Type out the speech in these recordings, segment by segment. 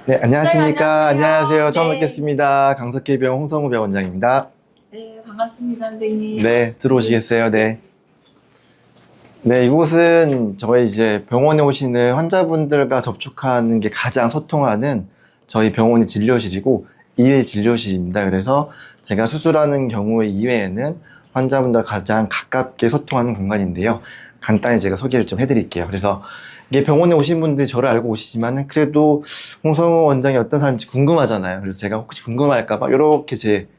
네, 안녕하십니까. 네, 안녕하세요. 처음 네. 뵙겠습니다. 강석K병원 홍성우 병원장입니다. 네, 반갑습니다, 선생님. 네, 들어오시겠어요? 네. 네, 이곳은 저희 이제 병원에 오시는 환자분들과 접촉하는 게 가장 소통하는 저희 병원의 진료실이고, 일 진료실입니다. 그래서 제가 수술하는 경우 이외에는 환자분들과 가장 가깝게 소통하는 공간인데요. 간단히 제가 소개를 좀 해드릴게요. 그래서 이게 병원에 오신 분들이 저를 알고 오시지만 그래도 홍성우 원장이 어떤 사람인지 궁금하잖아요. 그래서 제가 혹시 궁금할까봐 이렇게 제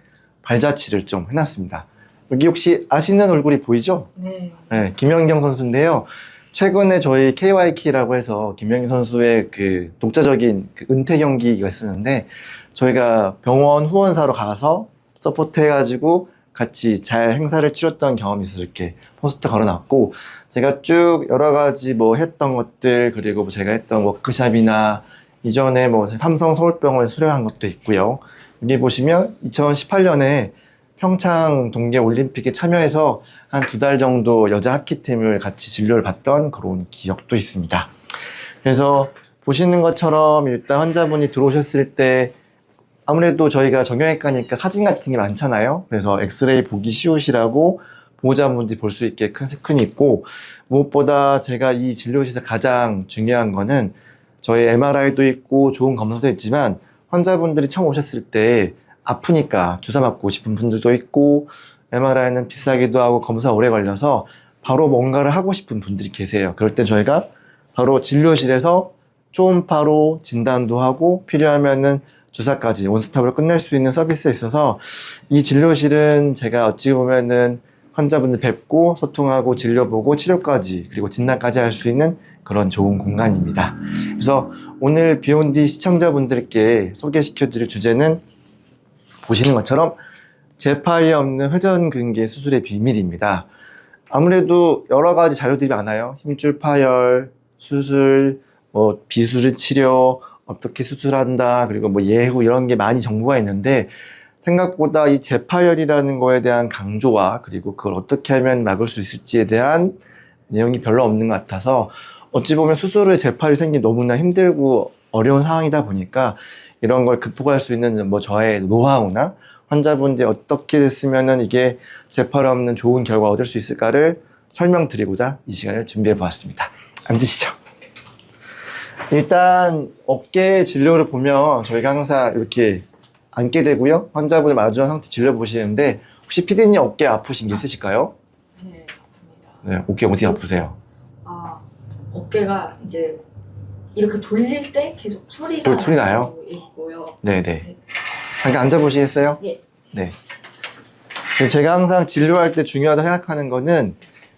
발자취를 좀 해놨습니다. 여기 혹시 아시는 얼굴이 보이죠? 네. 네, 김연경 선수인데요. 최근에 저희 KYK라고 해서 김연경 선수의 그 독자적인 그 은퇴 경기가 있었는데 저희가 병원 후원사로 가서 서포트 해가지고 같이 잘 행사를 치렀던 경험이 있어서 이렇게 포스터 걸어놨고, 제가 쭉 여러 가지 뭐 했던 것들, 그리고 뭐 제가 했던 워크샵이나 이전에 뭐 삼성 서울병원에 수료한 것도 있고요. 여기 보시면 2018년에 평창 동계 올림픽에 참여해서 한 2달 정도 여자 하키팀을 같이 진료를 받던 그런 기억도 있습니다. 그래서 보시는 것처럼 일단 환자분이 들어오셨을 때 아무래도 저희가 정형외과니까 사진 같은 게 많잖아요. 그래서 엑스레이 보기 쉬우시라고 보호자분들이 볼 수 있게 큰 스크린이 있고, 무엇보다 제가 이 진료실에서 가장 중요한 거는 저희 MRI도 있고 좋은 검사도 있지만 환자분들이 처음 오셨을 때 아프니까 주사 맞고 싶은 분들도 있고, MRI는 비싸기도 하고 검사 오래 걸려서 바로 뭔가를 하고 싶은 분들이 계세요. 그럴 때 저희가 바로 진료실에서 초음파로 진단도 하고 필요하면은 주사까지 원스톱으로 끝낼 수 있는 서비스에 있어서 이 진료실은 제가 어찌 보면은 환자분들 뵙고 소통하고 진료보고 치료까지 그리고 진단까지 할 수 있는 그런 좋은 공간입니다. 그래서 오늘 비욘디 시청자분들께 소개시켜드릴 주제는 보시는 것처럼 재파이 없는 회전근개 수술의 비밀입니다. 아무래도 여러 가지 자료들이 많아요. 힘줄 파열, 수술, 뭐 비수술 치료, 어떻게 수술한다, 그리고 뭐 예후 이런 게 많이 정보가 있는데 생각보다 이 재파열이라는 거에 대한 강조와 그리고 그걸 어떻게 하면 막을 수 있을지에 대한 내용이 별로 없는 것 같아서 어찌 보면 수술 후 재파열이 생기면 너무나 힘들고 어려운 상황이다 보니까 이런 걸 극복할 수 있는 뭐 저의 노하우나 환자분들이 어떻게 됐으면은 이게 재파열 없는 좋은 결과 얻을 수 있을까를 설명드리고자 이 시간을 준비해 보았습니다. 앉으시죠. 일단 어깨 진료를 보면 저희가 항상 이렇게 앉게 되고요. 환자분을 마주한 상태 진료 보시는데 혹시 피디님 어깨 아프신 게 있으실까요? 네, 맞습니다. 네, 어깨 어디 아프세요? 어깨가 이제 이렇게 돌릴 때 계속 소리가 소리 나요? 나고 있고요. 네네. 네. 잠깐 앉아보시겠어요? 예. 네. 제가 항상 진료할 때 중요하다 생각하는 거는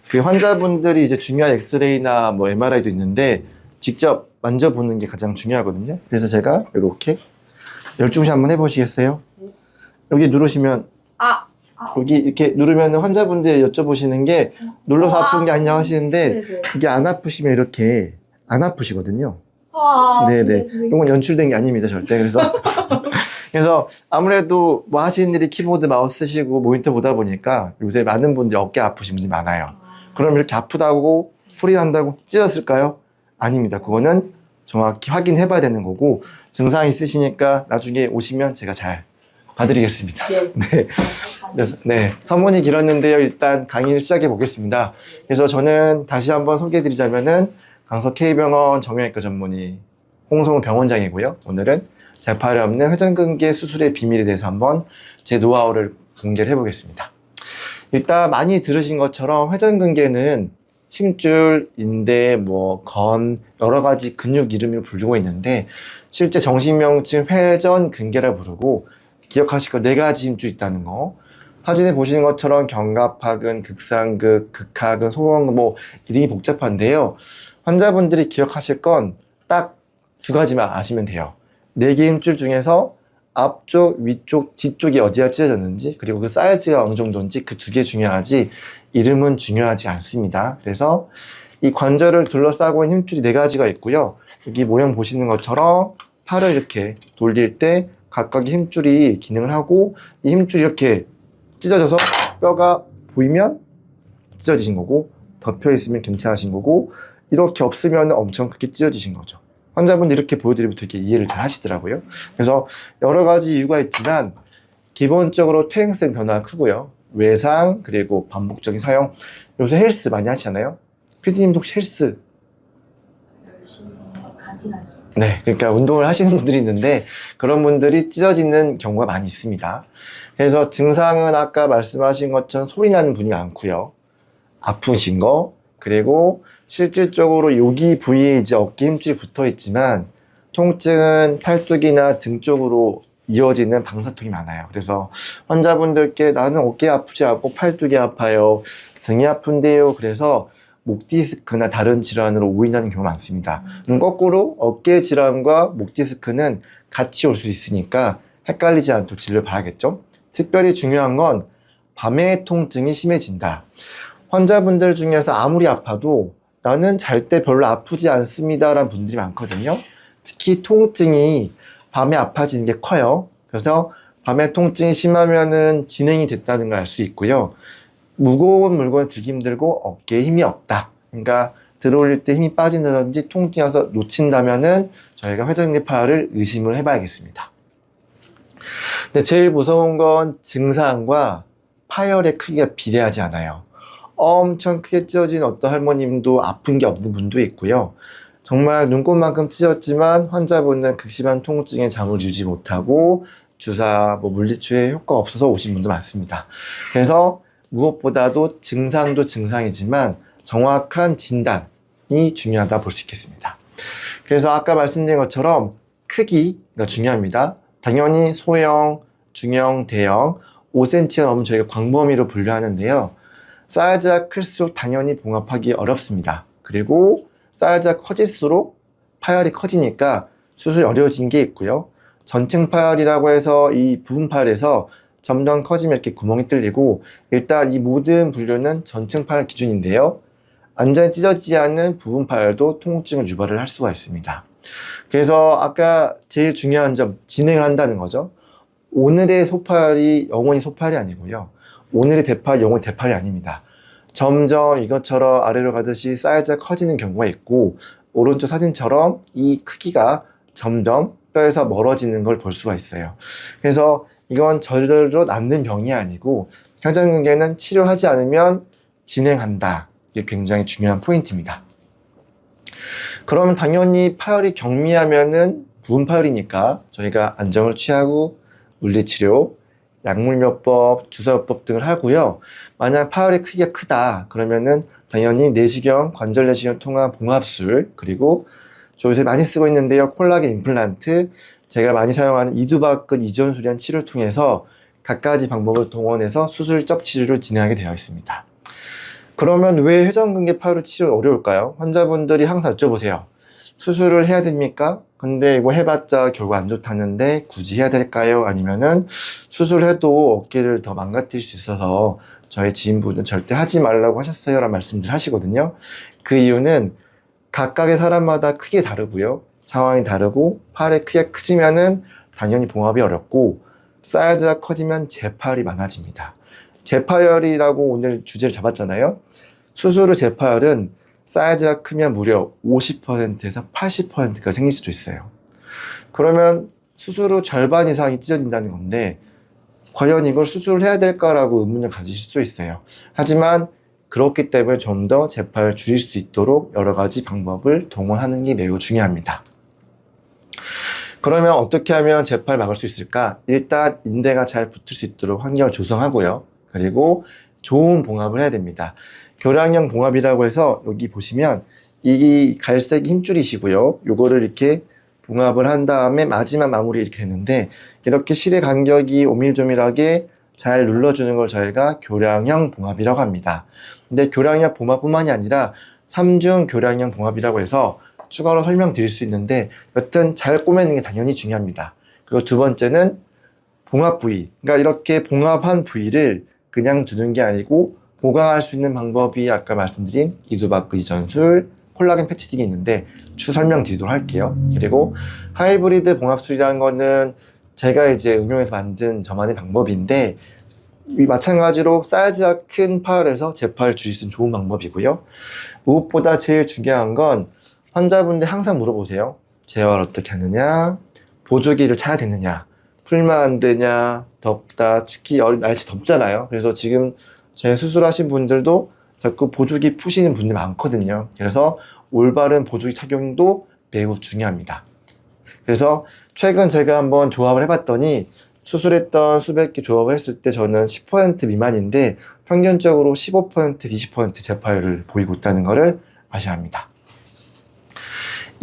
그 환자분들이 이제 중요한 엑스레이나 뭐 MRI도 있는데 직접 만져보는 게 가장 중요하거든요. 그래서 제가 이렇게 열중시 한번 해보시겠어요? 여기 누르시면 여기 이렇게 누르면 환자분들이 여쭤보시는 게 눌러서 아픈 게 아니냐고 하시는데 네네. 이게 안 아프시면 이렇게 안 아프시거든요. 네네. 네. 이건 연출된 게 아닙니다, 절대. 그래서 그래서 아무래도 뭐 하시는 일이 키보드 마우스 쓰시고 모니터 보다 보니까 요새 많은 분들이 어깨 아프신 분들이 많아요. 그럼 이렇게 아프다고 소리 난다고 찢었을까요? 아닙니다. 그거는 정확히 확인해 봐야 되는 거고, 증상이 있으시니까 나중에 오시면 제가 잘 봐드리겠습니다. 네. 네. 그래서 네, 서문이 길었는데요. 일단 강의를 시작해 보겠습니다. 그래서 저는 다시 한번 소개해 드리자면은 강서 K병원 정형외과 전문의 홍성우 병원장이고요. 오늘은 재파열 없는 회전근개 수술의 비밀에 대해서 한번 제 노하우를 공개를 해보겠습니다. 일단 많이 들으신 것처럼 회전근개는 힘줄, 인대, 뭐 건, 여러 가지 근육 이름을 부르고 있는데 실제 정식 명칭 회전근개라 부르고, 기억하실 거 4가지 힘줄 있다는 거. 사진에 보시는 것처럼 견갑하근, 극상극, 극하근, 소원근, 뭐 이름이 복잡한데요. 환자분들이 기억하실 건 딱 2가지만 아시면 돼요. 4개 힘줄 중에서 앞쪽, 위쪽, 뒤쪽이 어디가 찢어졌는지, 그리고 그 사이즈가 어느 정도인지 그 2개 중요하지 이름은 중요하지 않습니다. 그래서 이 관절을 둘러싸고 있는 힘줄이 4가지가 있고요. 여기 모형 보시는 것처럼 팔을 이렇게 돌릴 때 각각의 힘줄이 기능을 하고, 이 힘줄이 이렇게 찢어져서 뼈가 보이면 찢어지신 거고, 덮여 있으면 괜찮으신 거고, 이렇게 없으면 엄청 크게 찢어지신 거죠. 환자분들 이렇게 보여드리면 되게 이해를 잘 하시더라고요. 그래서 여러 가지 이유가 있지만 기본적으로 퇴행성 변화가 크고요. 외상, 그리고 반복적인 사용. 요새 헬스 많이 하시잖아요. 피디님도 혹시 헬스? 열심히 하진 않습니다. 네, 그러니까 운동을 하시는 분들이 있는데 그런 분들이 찢어지는 경우가 많이 있습니다. 그래서 증상은 아까 말씀하신 것처럼 소리 나는 분이 많고요. 아프신 거, 그리고 실질적으로 여기 부위에 이제 어깨 힘줄이 붙어 있지만 통증은 팔뚝이나 등 쪽으로 이어지는 방사통이 많아요. 그래서 환자분들께 나는 어깨 아프지 않고 팔뚝이 아파요, 등이 아픈데요. 그래서 목 디스크나 다른 질환으로 오인하는 경우가 많습니다. 거꾸로 어깨 질환과 목 디스크는 같이 올 수 있으니까 헷갈리지 않도록 진료를 봐야겠죠. 특별히 중요한 건 밤에 통증이 심해진다. 환자분들 중에서 아무리 아파도 나는 잘 때 별로 아프지 않습니다 라는 분들이 많거든요. 특히 통증이 밤에 아파지는 게 커요. 그래서 밤에 통증이 심하면은 진행이 됐다는 걸 알 수 있고요. 무거운 물건을 들기 힘들고 어깨에 힘이 없다. 그러니까 들어올릴 때 힘이 빠진다든지 통증이 와서 놓친다면은 저희가 회전근개 파열을 의심을 해봐야겠습니다. 근데 제일 무서운 건 증상과 파열의 크기가 비례하지 않아요. 엄청 크게 찢어진 어떤 할머님도 아픈 게 없는 분도 있고요. 정말 눈곱만큼 찢었지만 환자분은 극심한 통증에 잠을 이루지 못하고 주사, 물리치료에 효과가 없어서 오신 분도 많습니다. 그래서 무엇보다도 증상도 증상이지만 정확한 진단이 중요하다 볼 수 있겠습니다. 그래서 아까 말씀드린 것처럼 크기가 중요합니다. 당연히 소형, 중형, 대형, 5cm가 넘으면 저희가 광범위로 분류하는데요. 사이즈가 클수록 당연히 봉합하기 어렵습니다. 그리고 사이즈가 커질수록 파열이 커지니까 수술이 어려워진 게 있고요. 전층 파열이라고 해서 이 부분 파열에서 점점 커지면 이렇게 구멍이 뚫리고, 일단 이 모든 분류는 전층 파열 기준인데요. 완전히 찢어지지 않는 부분 파열도 통증을 유발을 할 수가 있습니다. 그래서 아까 제일 중요한 점, 진행을 한다는 거죠. 오늘의 소파열이 영원히 소파열이 아니고요. 오늘의 대파열, 영원히 대파열이 아닙니다. 점점 이것처럼 아래로 가듯이 사이즈가 커지는 경우가 있고, 오른쪽 사진처럼 이 크기가 점점 뼈에서 멀어지는 걸 볼 수가 있어요. 그래서 이건 절대로 낫는 병이 아니고 회전근개는 치료하지 않으면 진행한다. 이게 굉장히 중요한 포인트입니다. 그러면 당연히 파열이 경미하면은 부분 파열이니까 저희가 안정을 취하고 물리치료, 약물요법, 주사요법 등을 하고요. 만약 파열의 크기가 크다 그러면은 당연히 내시경, 관절 내시경 통한 봉합술, 그리고 저 요새 많이 쓰고 있는데요. 콜라겐 임플란트, 제가 많이 사용하는 이두박근 이전수련 치료를 통해서 갖가지 방법을 동원해서 수술적 치료를 진행하게 되어 있습니다. 그러면 왜 회전근개 파열 치료 어려울까요? 환자분들이 항상 여쭤보세요. 수술을 해야 됩니까? 근데 이거 해봤자 결과 안 좋다는데 굳이 해야 될까요? 아니면은 수술해도 어깨를 더 망가뜨릴 수 있어서 저희 지인분은 절대 하지 말라고 하셨어요 라는 말씀들 하시거든요. 그 이유는 각각의 사람마다 크게 다르고요. 상황이 다르고 파열의 크기가 크지면은 당연히 봉합이 어렵고, 사이즈가 커지면 재파열이 많아집니다. 재파열이라고 오늘 주제를 잡았잖아요. 수술 후 재파열은 사이즈가 크면 무려 50%에서 80%가 생길 수도 있어요. 그러면 수술 후 절반 이상이 찢어진다는 건데 과연 이걸 수술을 해야 될까라고 의문을 가지실 수 있어요. 하지만 그렇기 때문에 좀 더 재파열을 줄일 수 있도록 여러 가지 방법을 동원하는 게 매우 중요합니다. 그러면 어떻게 하면 재파를 막을 수 있을까? 일단 인대가 잘 붙을 수 있도록 환경을 조성하고요. 그리고 좋은 봉합을 해야 됩니다. 교량형 봉합이라고 해서 여기 보시면 이 갈색 힘줄이시고요. 요거를 이렇게 봉합을 한 다음에 마지막 마무리 이렇게 되는데, 이렇게 실의 간격이 오밀조밀하게 잘 눌러주는 걸 저희가 교량형 봉합이라고 합니다. 근데 교량형 봉합뿐만이 아니라 3중 교량형 봉합이라고 해서 추가로 설명드릴 수 있는데, 여튼 잘 꼬매는 게 당연히 중요합니다. 그리고 두 번째는 봉합 부위, 그러니까 이렇게 봉합한 부위를 그냥 두는 게 아니고 보강할 수 있는 방법이 아까 말씀드린 이두박근 이전술, 콜라겐 패치딩이 있는데 추 설명드리도록 할게요. 그리고 하이브리드 봉합술이라는 거는 제가 이제 응용해서 만든 저만의 방법인데, 마찬가지로 사이즈가 큰 파열에서 재파를 줄일 수 있는 좋은 방법이고요. 무엇보다 제일 중요한 건 환자분들 항상 물어보세요. 재활 어떻게 하느냐, 보조기를 차야 되느냐, 풀면 안 되냐, 덥다, 특히 날씨 덥잖아요. 그래서 지금 제 수술하신 분들도 자꾸 보조기 푸시는 분들 많거든요. 그래서 올바른 보조기 착용도 매우 중요합니다. 그래서 최근 제가 한번 조합을 해봤더니 수술했던 수백 개 조합을 했을 때 저는 10% 미만인데 평균적으로 15%, 20% 재파율을 보이고 있다는 것을 아셔야 합니다.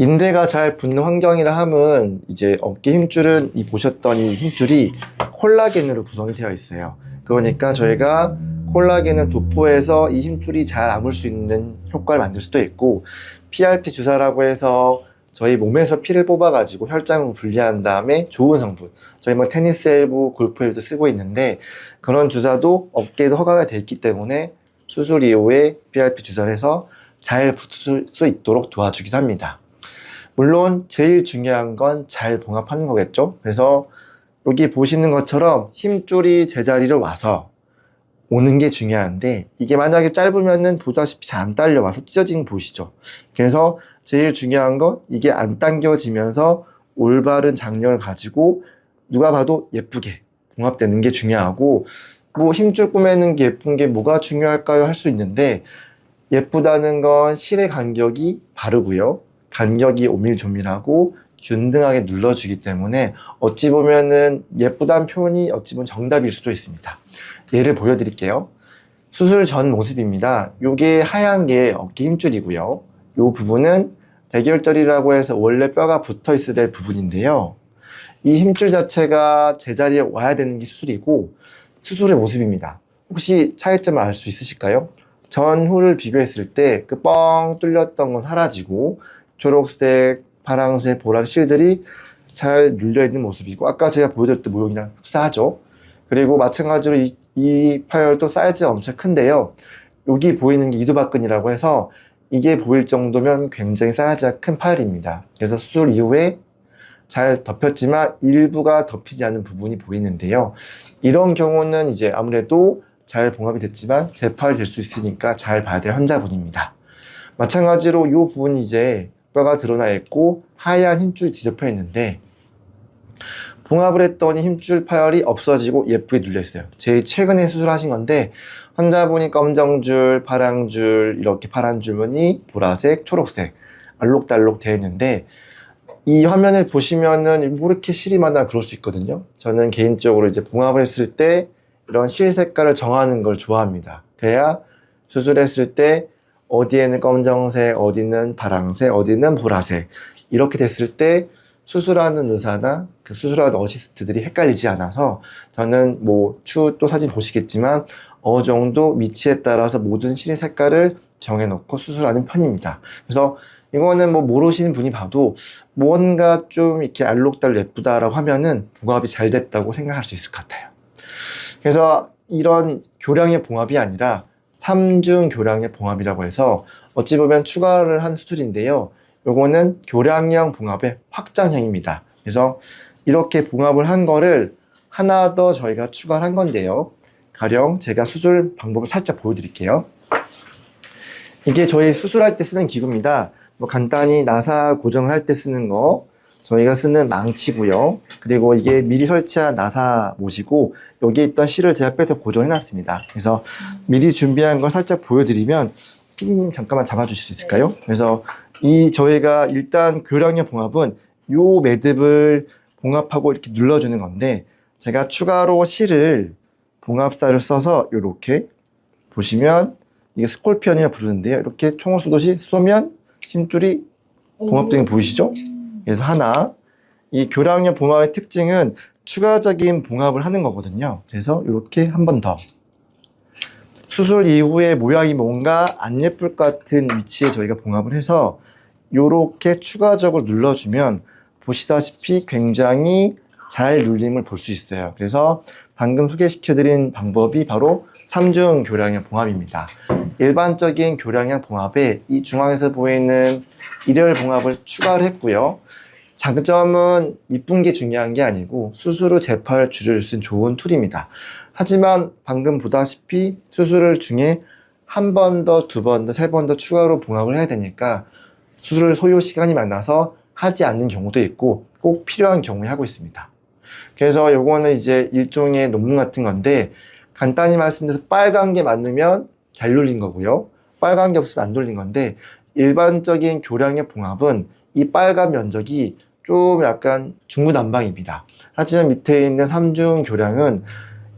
인대가 잘 붙는 환경이라 함은 이제 어깨 힘줄은 보셨던 이 힘줄이 콜라겐으로 구성이 되어 있어요. 그러니까 저희가 콜라겐을 도포해서 이 힘줄이 잘 아물 수 있는 효과를 만들 수도 있고, PRP 주사라고 해서 저희 몸에서 피를 뽑아가지고 혈장을 분리한 다음에 좋은 성분, 저희 뭐 테니스 엘보, 골프 엘보도 쓰고 있는데 그런 주사도 어깨에도 허가가 되어 있기 때문에 수술 이후에 PRP 주사를 해서 잘 붙을 수 있도록 도와주기도 합니다. 물론 제일 중요한 건 잘 봉합하는 거겠죠. 그래서 여기 보시는 것처럼 힘줄이 제자리로 와서 오는 게 중요한데, 이게 만약에 짧으면은 보다시피 잘 안 딸려와서 찢어지는 거 보시죠. 그래서 제일 중요한 건 이게 안 당겨지면서 올바른 장력을 가지고 누가 봐도 예쁘게 봉합되는 게 중요하고, 뭐 힘줄 꾸매는 게 예쁜 게 뭐가 중요할까요? 할 수 있는데, 예쁘다는 건 실의 간격이 바르고요, 간격이 오밀조밀하고 균등하게 눌러주기 때문에 어찌 보면은 예쁘다는 표현이 어찌 보면 정답일 수도 있습니다. 예를 보여드릴게요. 수술 전 모습입니다. 요게 하얀 게 어깨 힘줄이고요. 요 부분은 대결절이라고 해서 원래 뼈가 붙어 있어야 될 부분인데요. 이 힘줄 자체가 제자리에 와야 되는 게 수술이고, 수술의 모습입니다. 혹시 차이점을 알 수 있으실까요? 전후를 비교했을 때 그 뻥 뚫렸던 건 사라지고 초록색, 파랑색, 보라색 실들이 잘 눌려있는 모습이고, 아까 제가 보여드렸던 모형이랑 흡사하죠. 그리고 마찬가지로 이 파열도 사이즈가 엄청 큰데요. 여기 보이는 게 이두박근이라고 해서 이게 보일 정도면 굉장히 사이즈가 큰 파열입니다. 그래서 수술 이후에 잘 덮였지만 일부가 덮이지 않은 부분이 보이는데요. 이런 경우는 이제 아무래도 잘 봉합이 됐지만 재파열이 될 수 있으니까 잘 봐야 될 환자분입니다. 마찬가지로 이 부분이 이제 뼈가 드러나 있고 하얀 힘줄이 뒤덮여 있는데, 봉합을 했더니 힘줄 파열이 없어지고 예쁘게 눌려 있어요. 제일 최근에 수술하신 건데 환자분이 검정줄, 파랑줄, 이렇게 파란 줄무늬, 보라색, 초록색 알록달록 되어 있는데, 이 화면을 보시면은 뭐 이렇게 실이 많아 그럴 수 있거든요. 저는 개인적으로 이제 봉합을 했을 때 이런 실 색깔을 정하는 걸 좋아합니다. 그래야 수술했을 때 어디에는 검정색, 어디는 파랑색, 어디는 보라색, 이렇게 됐을 때 수술하는 의사나 그 수술하는 어시스트들이 헷갈리지 않아서, 저는 뭐 추후 또 사진 보시겠지만 어느 정도 위치에 따라서 모든 실의 색깔을 정해놓고 수술하는 편입니다. 그래서 이거는 뭐 모르시는 분이 봐도 뭔가 좀 이렇게 알록달록 예쁘다라고 하면은 봉합이 잘 됐다고 생각할 수 있을 것 같아요. 그래서 이런 교량의 봉합이 아니라 3중 교량의 봉합이라고 해서 어찌 보면 추가를 한 수술인데요. 요거는 교량형 봉합의 확장형입니다. 그래서 이렇게 봉합을 한 거를 하나 더 저희가 추가를 한 건데요. 가령 제가 수술 방법을 살짝 보여드릴게요. 이게 저희 수술할 때 쓰는 기구입니다. 뭐 간단히 나사 고정을 할 때 쓰는 거, 저희가 쓰는 망치고요. 그리고 이게 미리 설치한 나사 못이고, 여기에 있던 실을 제가 빼서 고정해 놨습니다. 그래서 미리 준비한 걸 살짝 보여드리면, 피디님 잠깐만 잡아주실 수 있을까요? 그래서 저희가 일단 교량형 봉합은 요 매듭을 봉합하고 이렇게 눌러주는 건데, 제가 추가로 실을 봉합살을 써서 이렇게 보시면 이게 스콜피언이라 부르는데요. 이렇게 총을 쏘면 힘줄이 봉합되는 거 보이시죠? 그래서 하나, 이 교량형 봉합의 특징은 추가적인 봉합을 하는 거거든요. 그래서 이렇게 한 번 더. 수술 이후에 모양이 뭔가 안 예쁠 것 같은 위치에 저희가 봉합을 해서 이렇게 추가적으로 눌러주면 보시다시피 굉장히 잘 눌림을 볼 수 있어요. 그래서 방금 소개시켜드린 방법이 바로 3중 교량형 봉합입니다. 일반적인 교량형 봉합에 이 중앙에서 보이는 일열 봉합을 추가를 했고요. 장점은 이쁜 게 중요한 게 아니고 수술 후 재파를 줄일 수 있는 좋은 툴입니다. 하지만 방금 보다시피 수술 중에 한 번 더, 두 번 더, 세 번 더 추가로 봉합을 해야 되니까 수술 소요 시간이 많아서 하지 않는 경우도 있고 꼭 필요한 경우에 하고 있습니다. 그래서 요거는 이제 일종의 논문 같은 건데 간단히 말씀드려서 빨간 게 맞으면 잘 눌린 거고요. 빨간 게 없으면 안 눌린 건데 일반적인 교량의 봉합은 이 빨간 면적이 좀 약간 중구난방입니다. 하지만 밑에 있는 삼중 교량은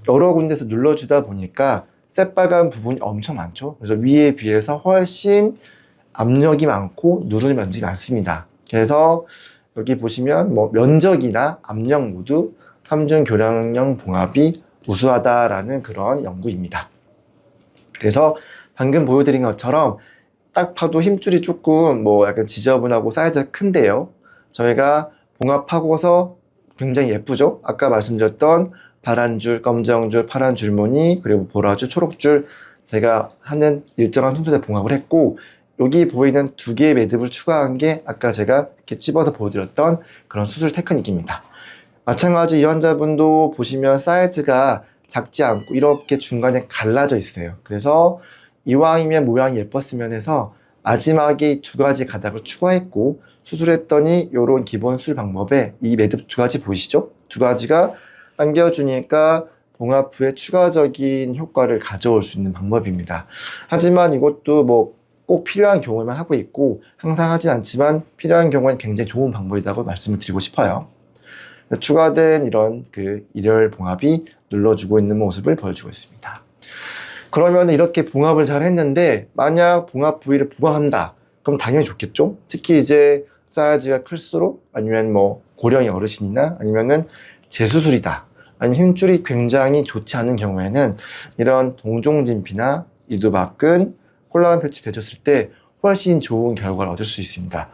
여러 군데서 눌러주다 보니까 새빨간 부분이 엄청 많죠. 그래서 위에 비해서 훨씬 압력이 많고 누르는 면적이 많습니다. 그래서 여기 보시면 뭐 면적이나 압력 모두 삼중 교량형 봉합이 우수하다라는 그런 연구입니다. 그래서 방금 보여드린 것처럼 딱 봐도 힘줄이 조금 뭐 약간 지저분하고 사이즈가 큰데요. 저희가 봉합하고서 굉장히 예쁘죠? 아까 말씀드렸던 파란 줄, 검정 줄, 파란 줄무늬, 그리고 보라줄, 초록줄 제가 하는 일정한 순서대 봉합을 했고 여기 보이는 두 개의 매듭을 추가한 게 아까 제가 이렇게 찝어서 보여드렸던 그런 수술 테크닉입니다. 마찬가지로 이 환자분도 보시면 사이즈가 작지 않고 이렇게 중간에 갈라져 있어요. 그래서 이왕이면 모양이 예뻤으면 해서 마지막에 두 가지 가닥을 추가했고 수술했더니 이런 기본 수술 방법에 이 매듭 두 가지 보이시죠? 두 가지가 당겨주니까 봉합 후에 추가적인 효과를 가져올 수 있는 방법입니다. 하지만 이것도 뭐 꼭 필요한 경우에만 하고 있고 항상 하진 않지만 필요한 경우엔 굉장히 좋은 방법이라고 말씀을 드리고 싶어요. 추가된 이런 그 일열 봉합이 눌러주고 있는 모습을 보여주고 있습니다. 그러면 이렇게 봉합을 잘 했는데 만약 봉합 부위를 보강한다 그럼 당연히 좋겠죠. 특히 이제 사이즈가 클수록 아니면 뭐 고령의 어르신이나 아니면은 재수술이다 아니면 힘줄이 굉장히 좋지 않은 경우에는 이런 동종진피나 이두박근 콜라겐 패치 대줬을 때 훨씬 좋은 결과를 얻을 수 있습니다.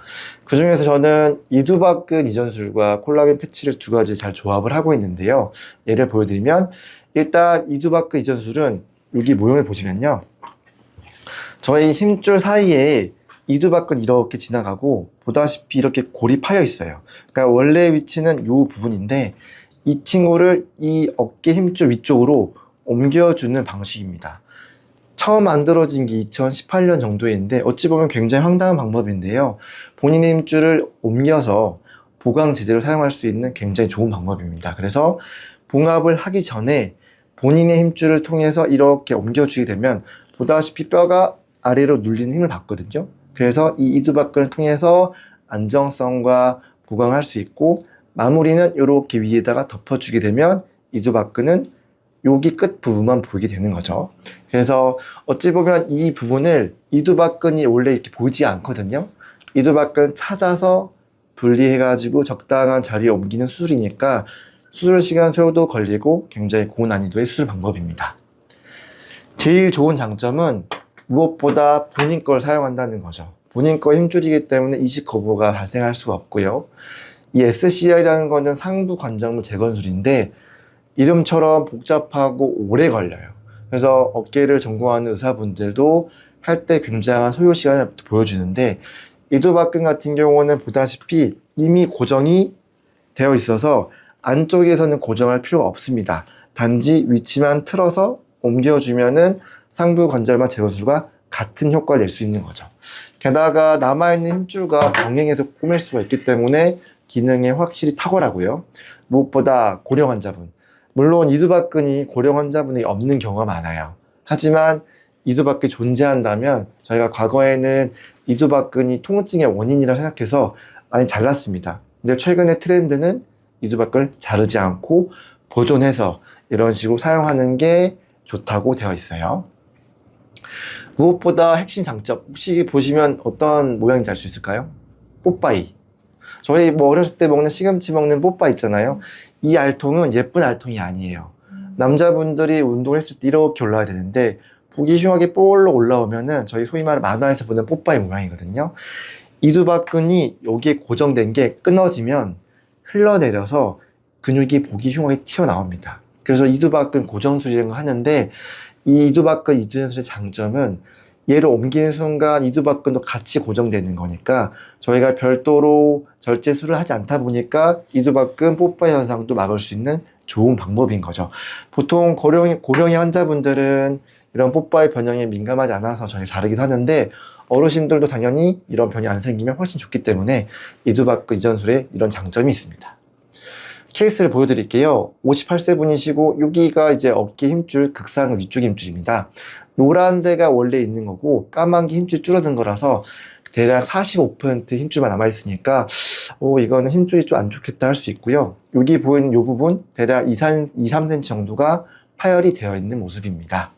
그 중에서 저는 이두박근 이전술과 콜라겐 패치를 두 가지 잘 조합을 하고 있는데요. 예를 보여드리면 일단 이두박근 이전술은 여기 모형을 보시면요. 저희 힘줄 사이에 이두박근 이렇게 지나가고 보다시피 이렇게 골이 파여 있어요. 그러니까 원래 위치는 이 부분인데 이 친구를 이 어깨 힘줄 위쪽으로 옮겨주는 방식입니다. 처음 만들어진 게 2018년 정도인데 어찌 보면 굉장히 황당한 방법인데요. 본인의 힘줄을 옮겨서 보강 제대로 사용할 수 있는 굉장히 좋은 방법입니다. 그래서 봉합을 하기 전에 본인의 힘줄을 통해서 이렇게 옮겨주게 되면 보다시피 뼈가 아래로 눌리는 힘을 받거든요. 그래서 이 이두박근을 통해서 안정성과 보강할 수 있고 마무리는 이렇게 위에다가 덮어주게 되면 이두박근은 여기 끝 부분만 보이게 되는 거죠. 그래서 어찌 보면 이 부분을 이두박근이 원래 이렇게 보이지 않거든요. 이두박근 찾아서 분리해가지고 적당한 자리에 옮기는 수술이니까 수술 시간 소요도 걸리고 굉장히 고난이도의 수술 방법입니다. 제일 좋은 장점은 무엇보다 본인 걸 사용한다는 거죠. 본인 거 힘줄이기 때문에 이식 거부가 발생할 수가 없고요. 이 SCR이라는 거는 상부 관절물 재건술인데 이름처럼 복잡하고 오래 걸려요. 그래서 어깨를 전공하는 의사분들도 할 때 굉장한 소요 시간을 보여주는데 이두박근 같은 경우는 보다시피 이미 고정이 되어 있어서 안쪽에서는 고정할 필요가 없습니다. 단지 위치만 틀어서 옮겨주면은 상부 관절만 재건술과 같은 효과를 낼 수 있는 거죠. 게다가 남아있는 힘줄과 병행해서 꼬맬 수가 있기 때문에 기능에 확실히 탁월하고요. 무엇보다 고령 환자분, 물론 이두박근이 고령 환자분이 없는 경우가 많아요. 하지만 이두박근이 존재한다면 저희가 과거에는 이두박근이 통증의 원인이라 생각해서 많이 잘랐습니다. 근데 최근의 트렌드는 이두박근을 자르지 않고 보존해서 이런 식으로 사용하는 게 좋다고 되어 있어요. 무엇보다 핵심 장점, 혹시 보시면 어떤 모양인지 알 수 있을까요? 뽀빠이. 저희 뭐 어렸을 때 먹는 시금치 먹는 뽀빠이 있잖아요. 이 알통은 예쁜 알통이 아니에요. 남자분들이 운동을 했을 때 이렇게 올라와야 되는데 보기 흉하게 볼록 올라오면은 저희 소위 말해 만화에서 보는 뽀빠이 모양이거든요. 이두박근이 여기에 고정된 게 끊어지면 흘러내려서 근육이 보기 흉하게 튀어나옵니다. 그래서 이두박근 고정술이라는 거 하는데 이 이두박근 이두전술의 장점은 얘를 옮기는 순간 이두박근도 같이 고정되는 거니까 저희가 별도로 절제술을 하지 않다 보니까 이두박근 뽀빠이 현상도 막을 수 있는 좋은 방법인 거죠. 보통 고령의 환자분들은 이런 뽀빠이 변형에 민감하지 않아서 저희 자르기도 하는데 어르신들도 당연히 이런 변이 안 생기면 훨씬 좋기 때문에 이두박근 이전술에 이런 장점이 있습니다. 케이스를 보여드릴게요. 58세 분이시고 여기가 이제 어깨 힘줄 극상 위쪽 힘줄입니다. 노란 데가 원래 있는 거고 까만 게 힘줄 줄어든 거라서 대략 45% 힘줄만 남아있으니까 이거는 힘줄이 좀 안 좋겠다 할 수 있고요. 여기 보이는 이 부분 대략 2, 3cm 정도가 파열이 되어 있는 모습입니다.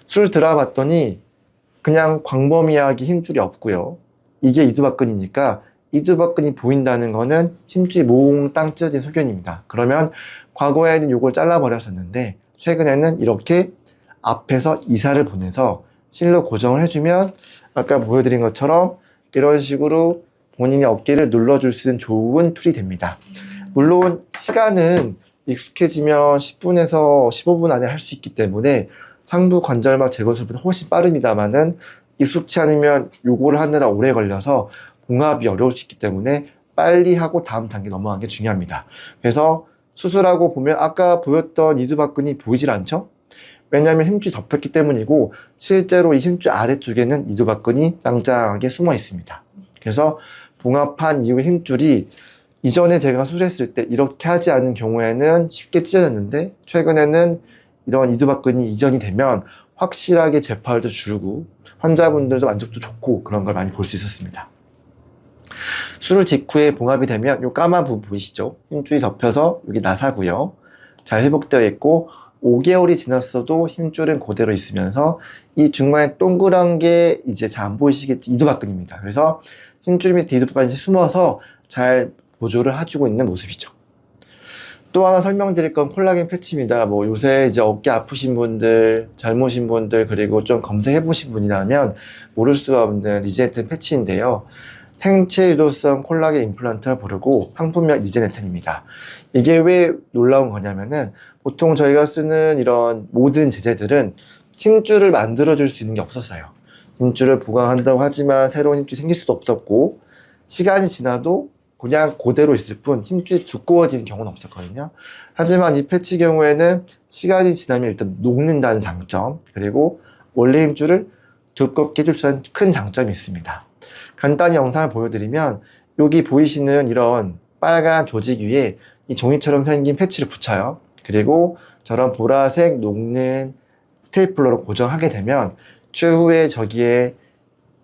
술 들어봤더니 그냥 광범위하게 힘줄이 없고요. 이게 이두박근이니까 이두박근이 보인다는 거는 힘줄이 몽땅 찢어진 소견입니다. 그러면 과거에는 이걸 잘라버렸었는데 최근에는 이렇게 앞에서 이사를 보내서 실로 고정을 해주면 아까 보여드린 것처럼 이런 식으로 본인의 어깨를 눌러줄 수 있는 좋은 툴이 됩니다. 물론 시간은 익숙해지면 10분에서 15분 안에 할 수 있기 때문에 상부 관절막 재건술보다 훨씬 빠릅니다만은 익숙치 않으면 요거를 하느라 오래 걸려서 봉합이 어려울 수 있기 때문에 빨리 하고 다음 단계 넘어가는 게 중요합니다. 그래서 수술하고 보면 아까 보였던 이두박근이 보이질 않죠? 왜냐하면 힘줄이 덮였기 때문이고 실제로 이 힘줄 아래쪽에는 이두박근이 짱짱하게 숨어 있습니다. 그래서 봉합한 이후 힘줄이 이전에 제가 수술했을 때 이렇게 하지 않은 경우에는 쉽게 찢어졌는데 최근에는 이런 이두박근이 이전이 되면 확실하게 재파열도 줄고 환자분들도 만족도 좋고 그런 걸 많이 볼 수 있었습니다. 수술 직후에 봉합이 되면 이 까만 부분 보이시죠? 힘줄이 덮여서 여기 나사고요. 잘 회복되어 있고 5개월이 지났어도 힘줄은 그대로 있으면서 이 중간에 동그란 게 이제 잘 안 보이시겠지? 이두박근입니다. 그래서 힘줄 밑에 이두박근이 숨어서 잘 보조를 해주고 있는 모습이죠. 또 하나 설명드릴 건 콜라겐 패치입니다. 요새 이제 어깨 아프신 분들, 젊으신 분들, 그리고 좀 검색해 보신 분이라면 모를 수가 없는 리제네텐 패치인데요. 생체 유도성 콜라겐 임플란트를 부르고 상품명 리제네텐입니다. 이게 왜 놀라운 거냐면은 보통 저희가 쓰는 이런 모든 제재들은 힘줄을 만들어줄 수 있는 게 없었어요. 힘줄을 보강한다고 하지만 새로운 힘줄이 생길 수도 없었고 시간이 지나도 그냥 그대로 있을 뿐 힘줄이 두꺼워지는 경우는 없었거든요. 하지만 이 패치 경우에는 시간이 지나면 일단 녹는다는 장점, 그리고 원래 힘줄을 두껍게 해줄 수 있는 큰 장점이 있습니다. 간단히 영상을 보여드리면 여기 보이시는 이런 빨간 조직 위에 이 종이처럼 생긴 패치를 붙여요. 그리고 저런 보라색 녹는 스테이플러로 고정하게 되면 추후에 저기에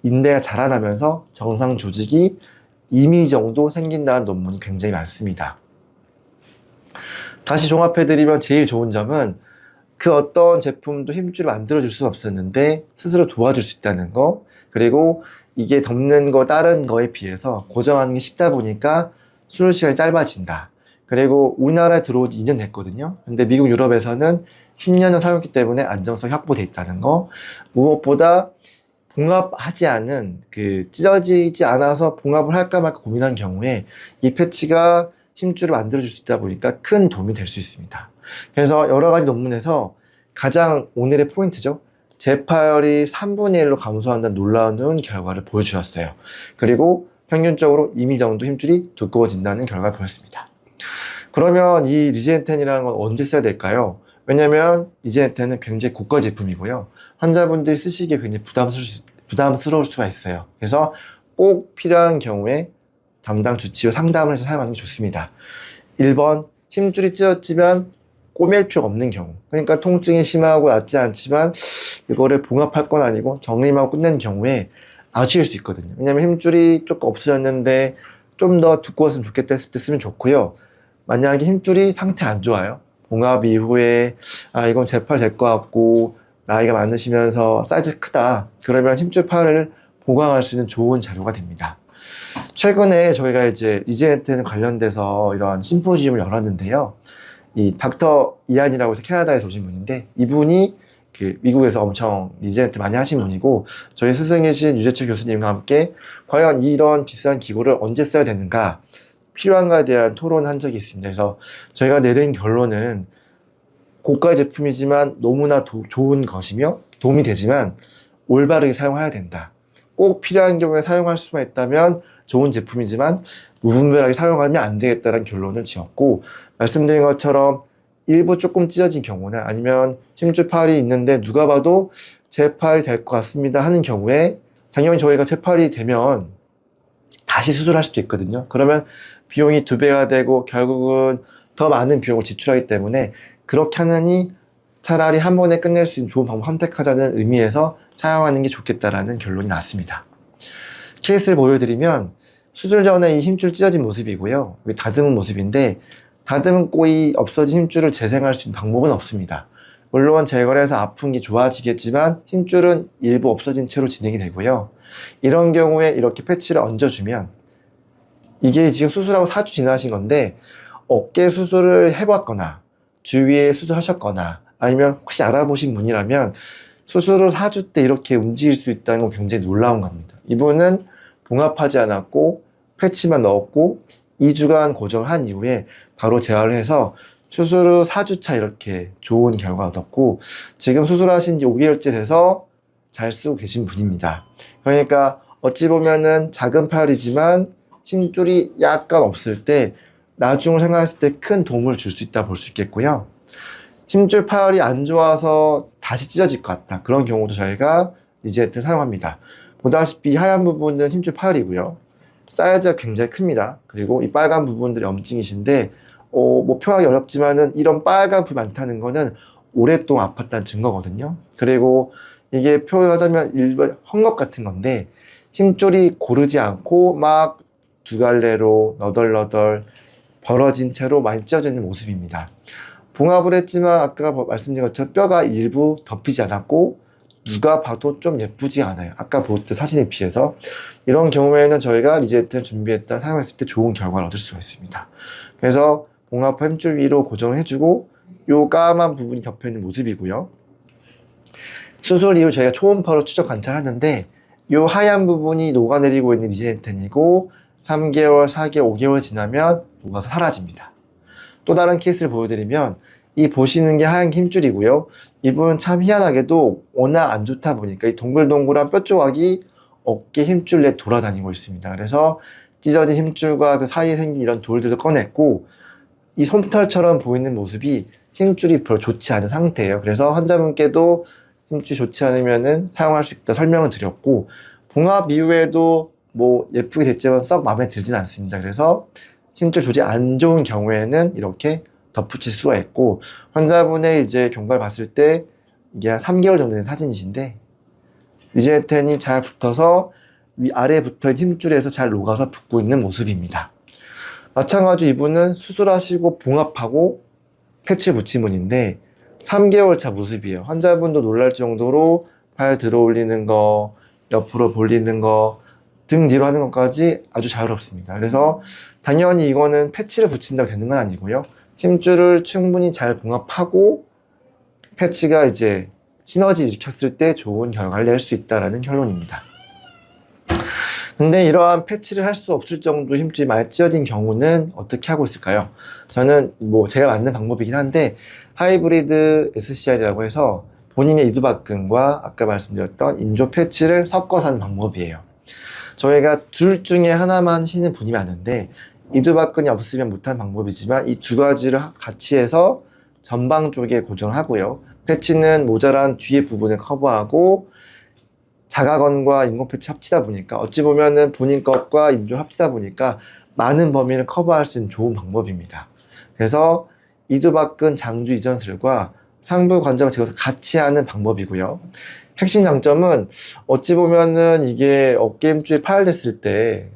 인대가 자라나면서 정상 조직이 2mm 정도 생긴다는 논문이 굉장히 많습니다. 다시 종합해드리면 제일 좋은 점은 그 어떤 제품도 힘줄을 만들어줄 수는 없었는데 스스로 도와줄 수 있다는 거, 그리고 이게 덮는 거 다른 거에 비해서 고정하는 게 쉽다 보니까 수술 시간이 짧아진다. 그리고 우리나라에 들어온 지 2년 됐거든요. 근데 미국, 유럽에서는 10년을 사용했기 때문에 안정성이 확보되어 있다는 거, 무엇보다 봉합하지 않은 찢어지지 않아서 봉합을 할까 말까 고민한 경우에 이 패치가 힘줄을 만들어줄 수 있다 보니까 큰 도움이 될 수 있습니다. 그래서 여러 가지 논문에서 가장 오늘의 포인트죠. 재파열이 3분의 1로 감소한다는 놀라운 결과를 보여주었어요. 그리고 평균적으로 2mm 정도 힘줄이 두꺼워진다는 결과를 보였습니다. 그러면 이 리제네텐이라는 건 언제 써야 될까요? 왜냐면 리제네텐은 굉장히 고가 제품이고요. 환자분들이 쓰시기에 굉장히 부담스러울 수가 있어요. 그래서 꼭 필요한 경우에 담당 주치의 상담을 해서 사용하는 게 좋습니다. 1번, 힘줄이 찢어지면 꼬맬 필요가 없는 경우. 그러니까 통증이 심하고 낫지 않지만 이거를 봉합할 건 아니고 정리만 하고 끝낸 경우에 아쉬울 수 있거든요. 왜냐면 힘줄이 조금 없어졌는데 좀 더 두꺼웠으면 좋겠다 했을 때 쓰면 좋고요. 만약에 힘줄이 상태 안 좋아요. 봉합 이후에 이건 재팔 될 것 같고 나이가 많으시면서 사이즈 크다. 그러면 힘줄 파열을 보강할 수 있는 좋은 자료가 됩니다. 최근에 저희가 이제 리제네텐 관련돼서 이런 심포지움을 열었는데요. 이 닥터 이안이라고 해서 캐나다에서 오신 분인데 이분이 미국에서 엄청 리제네텐 많이 하신 분이고 저희 스승이신 유재철 교수님과 함께 과연 이런 비싼 기구를 언제 써야 되는가 필요한가에 대한 토론을 한 적이 있습니다. 그래서 저희가 내린 결론은 고가 제품이지만 너무나 좋은 것이며 도움이 되지만 올바르게 사용해야 된다. 꼭 필요한 경우에 사용할 수만 있다면 좋은 제품이지만 무분별하게 사용하면 안 되겠다는 결론을 지었고, 말씀드린 것처럼 일부 조금 찢어진 경우나 아니면 힘줄 파열이 있는데 누가 봐도 재파열이 될 것 같습니다 하는 경우에 당연히 저희가 재팔이 되면 다시 수술할 수도 있거든요. 그러면 비용이 2배가 되고 결국은 더 많은 비용을 지출하기 때문에 그렇게 하느니 차라리 한 번에 끝낼 수 있는 좋은 방법 선택하자는 의미에서 사용하는 게 좋겠다라는 결론이 났습니다. 케이스를 보여드리면 수술 전에 이 힘줄 찢어진 모습이고요. 여기 다듬은 모습인데 다듬고 이 없어진 힘줄을 재생할 수 있는 방법은 없습니다. 물론 제거를 해서 아픈 게 좋아지겠지만 힘줄은 일부 없어진 채로 진행이 되고요. 이런 경우에 이렇게 패치를 얹어주면 이게 지금 수술하고 4주 지나신 건데 어깨 수술을 해봤거나 주위에 수술하셨거나 아니면 혹시 알아보신 분이라면 수술 후 4주 때 이렇게 움직일 수 있다는 건 굉장히 놀라운 겁니다. 이분은 봉합하지 않았고 패치만 넣었고 2주간 고정을 한 이후에 바로 재활을 해서 수술 후 4주차 이렇게 좋은 결과 얻었고 지금 수술하신 지 5개월째 돼서 잘 쓰고 계신 분입니다. 그러니까 어찌 보면은 작은 파열이지만 힘줄이 약간 없을 때 나중을 생각했을 때 큰 도움을 줄 수 있다 볼 수 있겠고요. 힘줄 파열이 안 좋아서 다시 찢어질 것 같다. 그런 경우도 저희가 리지에트 사용합니다. 보다시피 하얀 부분은 힘줄 파열이고요. 사이즈가 굉장히 큽니다. 그리고 이 빨간 부분들이 염증이신데 뭐 표현하기 어렵지만은 이런 빨간 부분이 많다는 거는 오랫동안 아팠다는 증거거든요. 그리고 이게 표현하자면 일반 헝겊 같은 건데 힘줄이 고르지 않고 막 두 갈래로 너덜너덜 벌어진 채로 많이 찢어져 있는 모습입니다. 봉합을 했지만 아까 말씀드린 것처럼 뼈가 일부 덮이지 않았고 누가 봐도 좀 예쁘지 않아요. 아까 보였던 사진에 비해서. 이런 경우에는 저희가 리제트를 준비했다 사용했을 때 좋은 결과를 얻을 수가 있습니다. 그래서 봉합 힘줄 위로 고정을 해주고 요 까만 부분이 덮여있는 모습이고요. 수술 이후 저희가 초음파로 추적 관찰하는데 요 하얀 부분이 녹아내리고 있는 리제텐이고 3개월, 4개월, 5개월 지나면 녹아서 사라집니다. 또 다른 케이스를 보여드리면 이 보시는 게 하얀 힘줄이고요. 이분은 참 희한하게도 워낙 안 좋다 보니까 이 동글동글한 뼈 조각이 어깨 힘줄 내에 돌아다니고 있습니다. 그래서 찢어진 힘줄과 그 사이에 생긴 이런 돌들을 꺼냈고 이 솜털처럼 보이는 모습이 힘줄이 별로 좋지 않은 상태예요. 그래서 환자분께도 힘줄이 좋지 않으면 사용할 수 있다 설명을 드렸고 봉합 이후에도 뭐 예쁘게 됐지만 썩 마음에 들진 않습니다. 그래서 힘줄 조직 안 좋은 경우에는 이렇게 덧붙일 수가 있고 환자분의 이제 경과를 봤을 때 이게 한 3개월 정도 된 사진이신데 리제텐이 잘 붙어서 위아래에 붙어있는 힘줄에서 잘 녹아서 붙고 있는 모습입니다. 마찬가지로 이분은 수술하시고 봉합하고 패치 붙인 분인데 3개월 차 모습이에요. 환자분도 놀랄 정도로 팔 들어 올리는 거, 옆으로 벌리는 거, 등 뒤로 하는 것까지 아주 자유롭습니다. 그래서 당연히 이거는 패치를 붙인다고 되는 건 아니고요. 힘줄을 충분히 잘 봉합하고 패치가 이제 시너지 일으켰을 때 좋은 결과를 낼 수 있다는 결론입니다. 근데 이러한 패치를 할 수 없을 정도 힘줄이 많이 찢어진 경우는 어떻게 하고 있을까요? 저는 뭐 제가 맞는 방법이긴 한데 하이브리드 SCR이라고 해서 본인의 이두박근과 아까 말씀드렸던 인조 패치를 섞어서 하는 방법이에요. 저희가 둘 중에 하나만 신는 분이 많은데 이두박근이 없으면 못한 방법이지만 이 두 가지를 같이 해서 전방 쪽에 고정을 하고요. 패치는 모자란 뒤에 부분을 커버하고 자가건과 인공 패치 합치다 보니까 어찌 보면은 본인 것과 인조 합치다 보니까 많은 범위를 커버할 수 있는 좋은 방법입니다. 그래서 이두박근 장주 이전술과 상부 관절 제거를 같이 하는 방법이고요. 핵심 장점은 어찌 보면은 이게 어깨 힘줄이 파열됐을 때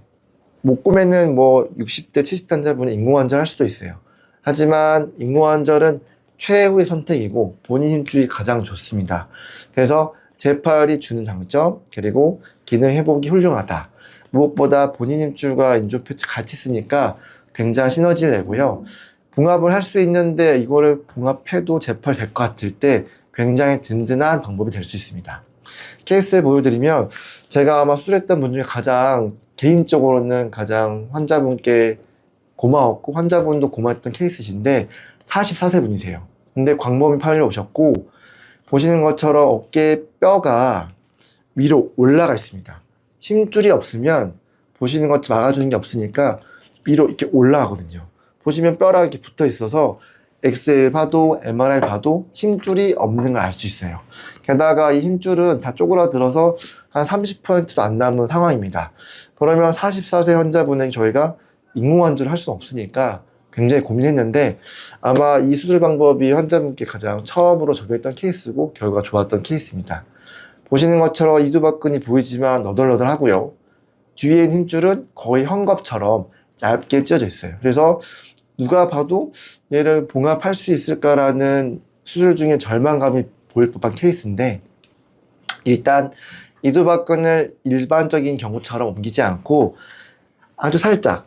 목구매는 뭐 60대, 70대 환자분이 인공관절 할 수도 있어요. 하지만 인공관절은 최후의 선택이고 본인 힘줄이 가장 좋습니다. 그래서 재파열이 주는 장점 그리고 기능 회복이 훌륭하다. 무엇보다 본인 힘줄과 인조 패치 같이 쓰니까 굉장한 시너지를 내고요. 봉합을 할 수 있는데 이거를 봉합해도 재파열 될 것 같을 때 굉장히 든든한 방법이 될 수 있습니다. 케이스를 보여드리면 제가 아마 수술했던 분 중에 가장 개인적으로는 가장 환자분께 고마웠고 환자분도 고마웠던 케이스신데 44세 분이세요. 근데 광범위 파열이 오셨고 보시는 것처럼 어깨 뼈가 위로 올라가 있습니다. 힘줄이 없으면 보시는 것처럼 막아주는 게 없으니까 위로 이렇게 올라가거든요. 보시면 뼈랑 이렇게 붙어 있어서 엑스레이 봐도 MRI 봐도 힘줄이 없는 걸 알 수 있어요. 게다가 이 힘줄은 다 쪼그라들어서 한 30%도 안 남은 상황입니다. 그러면 44세 환자분에게 저희가 인공관절을 할 수는 없으니까 굉장히 고민했는데, 아마 이 수술 방법이 환자분께 가장 처음으로 적용했던 케이스고 결과가 좋았던 케이스입니다. 보시는 것처럼 이두박근이 보이지만 너덜너덜하고요. 뒤에 있는 힘줄은 거의 헝겊처럼 얇게 찢어져 있어요. 그래서 누가 봐도 얘를 봉합할 수 있을까라는 수술 중에 절망감이 보일 법한 케이스인데, 일단 이두박근을 일반적인 경우처럼 옮기지 않고 아주 살짝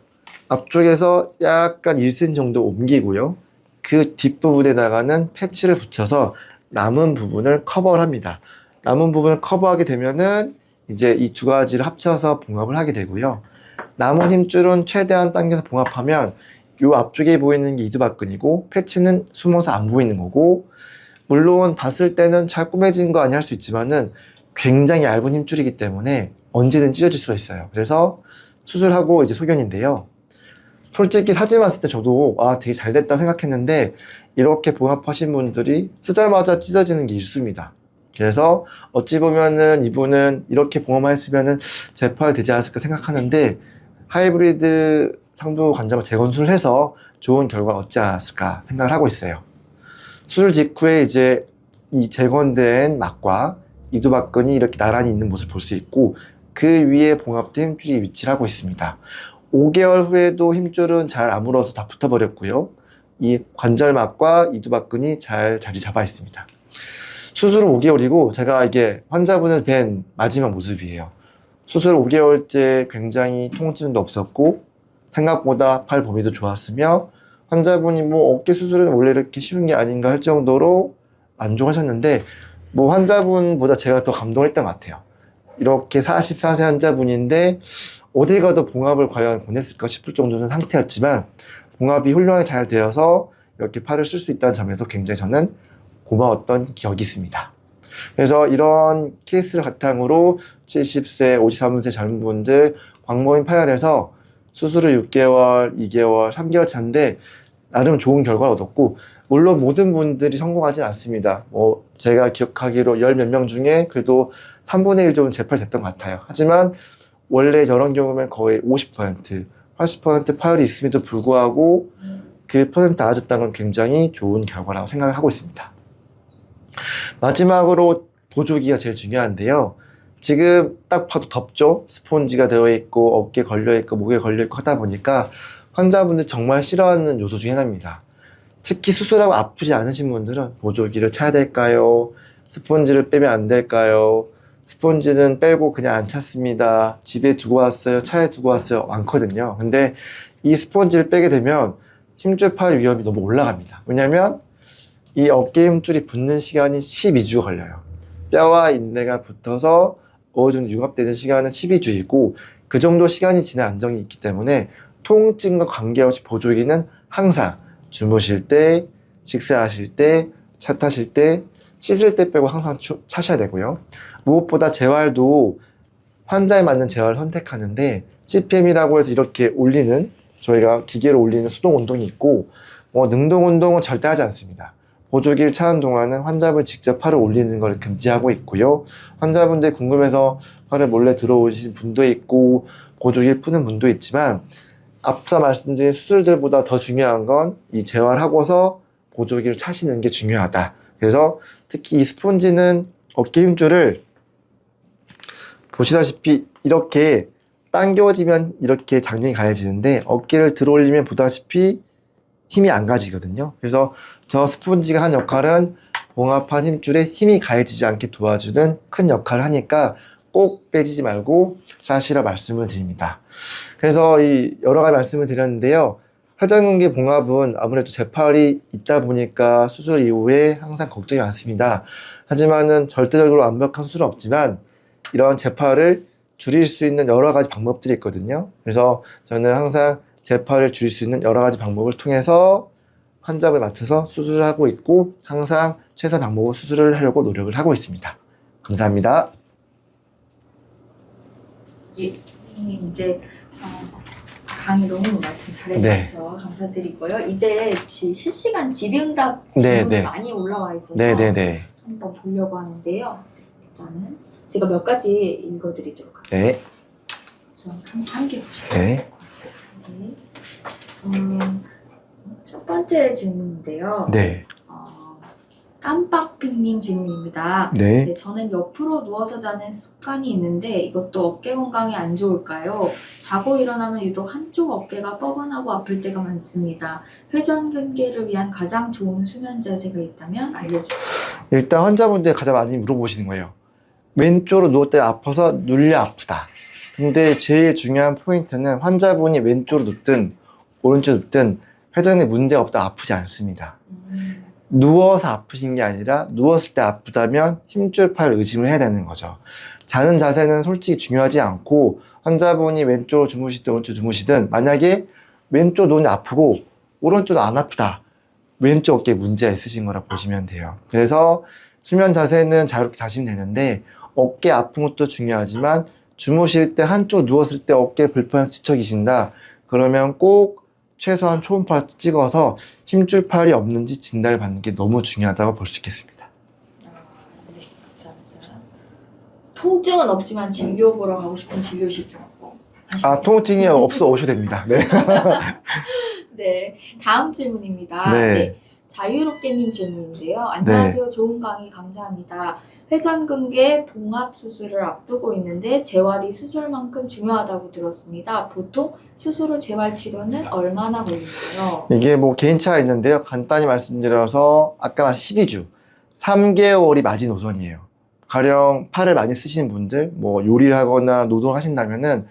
앞쪽에서 약간 1cm 정도 옮기고요. 그 뒷부분에다가는 패치를 붙여서 남은 부분을 커버를 합니다. 남은 부분을 커버하게 되면은 이제 이 두 가지를 합쳐서 봉합을 하게 되고요. 남은 힘줄은 최대한 당겨서 봉합하면 이 앞쪽에 보이는 게 이두박근이고 패치는 숨어서 안 보이는 거고, 물론 봤을 때는 잘 꾸며진 거 아니 할 수 있지만은 굉장히 얇은 힘줄이기 때문에 언제든 찢어질 수가 있어요. 그래서 수술하고 이제 소견인데요. 솔직히 사진 봤을 때 저도 되게 잘 됐다 생각했는데, 이렇게 봉합하신 분들이 쓰자마자 찢어지는 게 일수입니다. 그래서 어찌 보면은 이분은 이렇게 봉합만 했으면은 재활되지 않았을까 생각하는데, 하이브리드 상부 관절만 재건술을 해서 좋은 결과를 얻지 않았을까 생각을 하고 있어요. 수술 직후에 이제 이 재건된 막과 이두박근이 이렇게 나란히 있는 모습을 볼 수 있고, 그 위에 봉합된 힘줄이 위치를 하고 있습니다. 5개월 후에도 힘줄은 잘 아물어서 다 붙어버렸고요. 이 관절막과 이두박근이 잘 자리 잡아 있습니다. 수술은 5개월이고 제가 이게 환자분을 뵌 마지막 모습이에요. 수술 5개월째 굉장히 통증도 없었고 생각보다 팔 범위도 좋았으며, 환자분이 뭐 어깨 수술은 원래 이렇게 쉬운 게 아닌가 할 정도로 만족하셨는데, 뭐 환자분보다 제가 더 감동을 했던 것 같아요. 이렇게 44세 환자분인데 어딜 가도 봉합을 과연 권했을까 싶을 정도는 상태였지만, 봉합이 훌륭하게 잘 되어서 이렇게 팔을 쓸 수 있다는 점에서 굉장히 저는 고마웠던 기억이 있습니다. 그래서 이런 케이스를 바탕으로 70세, 53세 젊은 분들 광모임 파열해서 수술을 6개월, 2개월, 3개월 차인데 나름 좋은 결과를 얻었고, 물론 모든 분들이 성공하진 않습니다. 제가 기억하기로 10 몇 명 중에 그래도 3분의 1 정도는 재팔됐던 것 같아요. 하지만 원래 저런 경우면 거의 50%, 80% 파열이 있음에도 불구하고 그 퍼센트 낮아졌다는 건 굉장히 좋은 결과라고 생각을 하고 있습니다. 마지막으로 보조기가 제일 중요한데요. 지금 딱 봐도 덥죠? 스폰지가 되어 있고 어깨에 걸려 있고 목에 걸려 있고 하다 보니까 환자분들 정말 싫어하는 요소 중에 하나입니다. 특히 수술하고 아프지 않으신 분들은 보조기를 차야 될까요? 스폰지를 빼면 안 될까요? 스폰지는 빼고 그냥 안 찼습니다. 집에 두고 왔어요. 차에 두고 왔어요. 많거든요. 근데 이 스폰지를 빼게 되면 힘줄 팔 위험이 너무 올라갑니다. 왜냐면 이 어깨 힘줄이 붙는 시간이 12주가 걸려요. 뼈와 인대가 붙어서 어느 정도 융합되는 시간은 12주이고, 그 정도 시간이 지난 안정이 있기 때문에 통증과 관계없이 보조기는 항상 주무실 때, 식사하실 때, 차 타실 때, 씻을 때 빼고 항상 차셔야 되고요. 무엇보다 재활도 환자에 맞는 재활을 선택하는데, CPM이라고 해서 이렇게 올리는, 저희가 기계로 올리는 수동 운동이 있고, 능동 운동은 절대 하지 않습니다. 보조기를 차는 동안은 환자분 직접 팔을 올리는 걸 금지하고 있고요. 환자분들 궁금해서 팔을 몰래 들어오신 분도 있고 보조기를 푸는 분도 있지만, 앞서 말씀드린 수술들보다 더 중요한 건 이 재활하고서 보조기를 차시는 게 중요하다. 그래서 특히 이 스폰지는 어깨 힘줄을 보시다시피 이렇게 당겨지면 이렇게 장력이 가해지는데, 어깨를 들어 올리면 보다시피 힘이 안 가지거든요. 그래서 저 스폰지가 한 역할은 봉합한 힘줄에 힘이 가해지지 않게 도와주는 큰 역할을 하니까 꼭 빼지지 말고 차시라 말씀을 드립니다. 그래서 이 여러 가지 말씀을 드렸는데요. 회전근개 봉합은 아무래도 재팔이 있다 보니까 수술 이후에 항상 걱정이 많습니다. 하지만은 절대적으로 완벽한 수술은 없지만 이런 재팔을 줄일 수 있는 여러 가지 방법들이 있거든요. 그래서 저는 항상 재팔을 줄일 수 있는 여러 가지 방법을 통해서 환자에 맞춰서 수술을 하고 있고, 항상 최선 방법으로 수술을 하려고 노력을 하고 있습니다. 감사합니다. 예, 선생님 이제 강의 너무 말씀 잘해주셔서 감사드리고요. 이제 실시간 질의응답 질문이 많이 올라와 있어서 한번 보려고 하는데요. 일단은 제가 몇 가지 읽어드리도록 할게요. 네. 우선 한개 보시죠. 네. 네. 우선 첫 번째 질문인데요. 네. 깜빡핑님 질문입니다. 네. 네, 저는 옆으로 누워서 자는 습관이 있는데 이것도 어깨 건강에 안 좋을까요? 자고 일어나면 유독 한쪽 어깨가 뻐근하고 아플 때가 많습니다. 회전근개를 위한 가장 좋은 수면 자세가 있다면 알려주세요. 일단 환자분들이 가장 많이 물어보시는 거예요. 왼쪽으로 누울 때 아파서 눌려 아프다. 근데 제일 중요한 포인트는 환자분이 왼쪽으로 눕든 오른쪽으로 눕든 회전에 문제가 없다 아프지 않습니다. 누워서 아프신 게 아니라 누웠을 때 아프다면 힘줄 팔 의심을 해야 되는 거죠. 자는 자세는 솔직히 중요하지 않고 환자분이 왼쪽으로 주무시든 오른쪽으로 주무시든 만약에 왼쪽 눈이 아프고 오른쪽은 안 아프다. 왼쪽 어깨에 문제가 있으신 거라 보시면 돼요. 그래서 수면 자세는 자유롭게 자시면 되는데 어깨 아픈 것도 중요하지만 주무실 때 한쪽 누웠을 때 어깨에 불편해서 뒤척이신다. 그러면 꼭 최소한 초음파를 찍어서 힘줄 팔이 없는지 진단을 받는 게 너무 중요하다고 볼 수 있겠습니다. 네, 감사합니다. 통증은 없지만 진료 보러 가고 싶은 진료실. 통증이 없어 오셔도 됩니다. 네. 네, 다음 질문입니다. 네. 네, 자유롭게님 질문인데요. 안녕하세요. 좋은 강의 감사합니다. 회전근개 봉합 수술을 앞두고 있는데 재활이 수술만큼 중요하다고 들었습니다. 보통 수술 후 재활 치료는 얼마나 걸리나요? 이게 뭐 개인차가 있는데요. 간단히 말씀드려서 아까 말한 12주, 3개월이 마지노선이에요. 가령 팔을 많이 쓰시는 분들, 뭐 요리를 하거나 노동하신다면은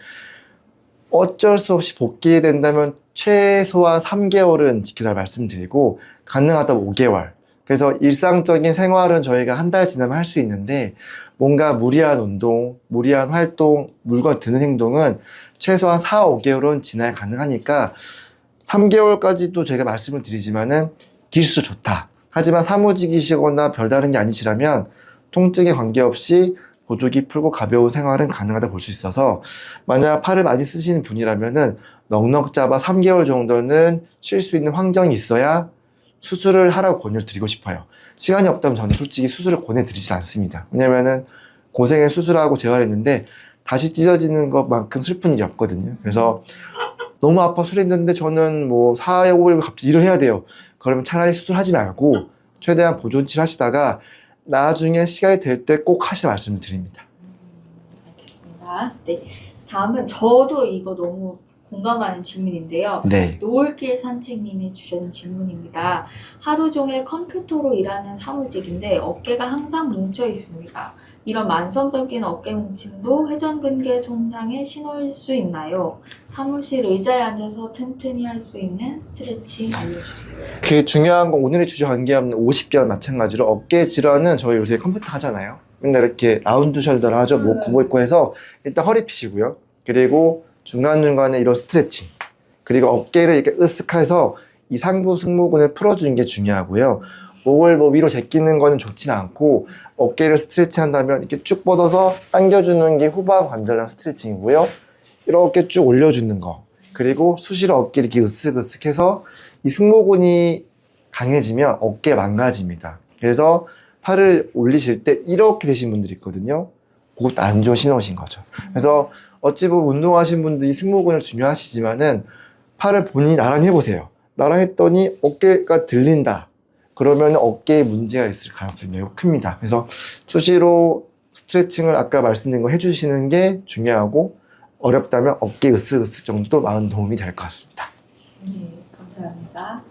어쩔 수 없이 복귀된다면 최소한 3개월은 지키라 말씀드리고 가능하다면 5개월. 그래서 일상적인 생활은 저희가 한 달 지나면 할 수 있는데 뭔가 무리한 운동, 무리한 활동, 물건 드는 행동은 최소한 4, 5개월은 지나야 가능하니까 3개월까지도 저희가 말씀을 드리지만은 길수록 좋다. 하지만 사무직이시거나 별다른 게 아니시라면 통증에 관계없이 보조기 풀고 가벼운 생활은 가능하다 볼 수 있어서 만약 팔을 많이 쓰시는 분이라면은 넉넉 잡아 3개월 정도는 쉴 수 있는 환경이 있어야 수술을 하라고 권유를 드리고 싶어요. 시간이 없다면 저는 솔직히 수술을 권해드리지 않습니다. 왜냐면은 고생해 수술하고 재활했는데 다시 찢어지는 것만큼 슬픈 일이 없거든요. 그래서 너무 아파 수술했는데 저는 뭐 4, 5일 갑자기 일을 해야 돼요. 그러면 차라리 수술하지 말고 최대한 보존치를 하시다가 나중에 시간이 될 때 꼭 하시라 말씀을 드립니다. 알겠습니다. 네, 다음은 저도 이거 너무 공감하는 질문인데요. 네. 노을길 산책님이 주신 질문입니다. 하루 종일 컴퓨터로 일하는 사무직인데 어깨가 항상 뭉쳐 있습니다. 이런 만성적인 어깨 뭉침도 회전근개 손상의 신호일 수 있나요? 사무실 의자에 앉아서 튼튼히 할 수 있는 스트레칭 알려주세요. 그 중요한 건 오늘의 주제 관계없는 50개와 마찬가지로 어깨 질환은 저희 요새 컴퓨터 하잖아요. 맨날 이렇게 라운드 숄더를 하죠. 목 굽어 있고 해서 일단 허리 펴시고요. 그리고 중간중간에 이런 스트레칭, 그리고 어깨를 이렇게 으쓱해서 이 상부 승모근을 풀어주는 게 중요하고요. 목을 뭐 위로 제끼는 거는 좋진 않고 어깨를 스트레칭 한다면 이렇게 쭉 뻗어서 당겨주는 게 후방 관절량 스트레칭이고요. 이렇게 쭉 올려주는 거, 그리고 수시로 어깨 이렇게 으쓱으쓱해서 이 승모근이 강해지면 어깨 망가집니다. 그래서 팔을 올리실 때 이렇게 되신 분들이 있거든요. 그것도 안 좋은 신호신 거죠. 그래서 어찌 보면 운동하신 분들이 승모근을 중요하시지만은 팔을 본인이 나란히 해보세요. 나란히 했더니 어깨가 들린다. 그러면 어깨에 문제가 있을 가능성이 매우 큽니다. 그래서 수시로 스트레칭을 아까 말씀드린 거 해주시는 게 중요하고 어렵다면 어깨 으쓱으쓱 정도 마음 도움이 될 것 같습니다. 네, 감사합니다.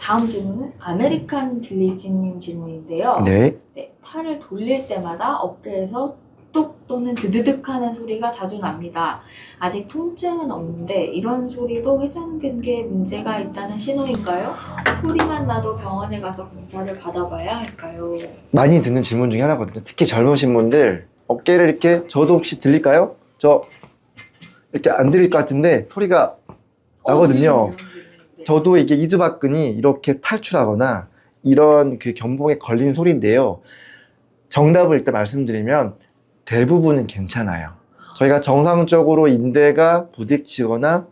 다음 질문은 아메리칸 빌리지님 질문인데요. 네. 네, 팔을 돌릴 때마다 어깨에서 뚝 또는 드드득 하는 소리가 자주 납니다. 아직 통증은 없는데 이런 소리도 회전근개에 문제가 있다는 신호인가요? 소리만 나도 병원에 가서 검사를 받아봐야 할까요? 많이 듣는 질문 중에 하나거든요. 특히 젊으신 분들 어깨를 이렇게, 저도 혹시 들릴까요? 저 이렇게 안 들릴 것 같은데 소리가 나거든요. 네. 저도 이게 이두박근이 이렇게 탈출하거나 이런 그 견봉에 걸리는 소리인데요. 정답을 일단 말씀드리면 대부분은 괜찮아요. 저희가 정상적으로 인대가 부딪히거나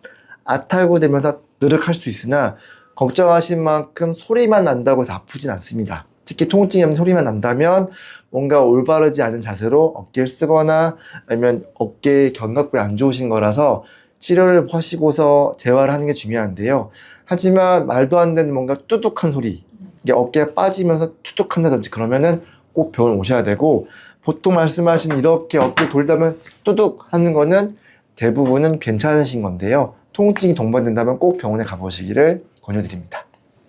아탈구되면서 느륵할 수 있으나 걱정하신 만큼 소리만 난다고 해서 아프진 않습니다. 특히 통증이 없는 소리만 난다면 뭔가 올바르지 않은 자세로 어깨를 쓰거나 아니면 어깨 견갑골이 안 좋으신 거라서 치료를 하시고서 재활을 하는 게 중요한데요. 하지만 말도 안 되는 뭔가 뚜둑한 소리, 이게 어깨가 빠지면서 뚜둑한다든지 그러면은 꼭 병원 오셔야 되고, 보통 말씀하신 이렇게 어깨 돌다면 뚜둑 하는 거는 대부분은 괜찮으신 건데요. 통증이 동반된다면 꼭 병원에 가보시기를 권유드립니다.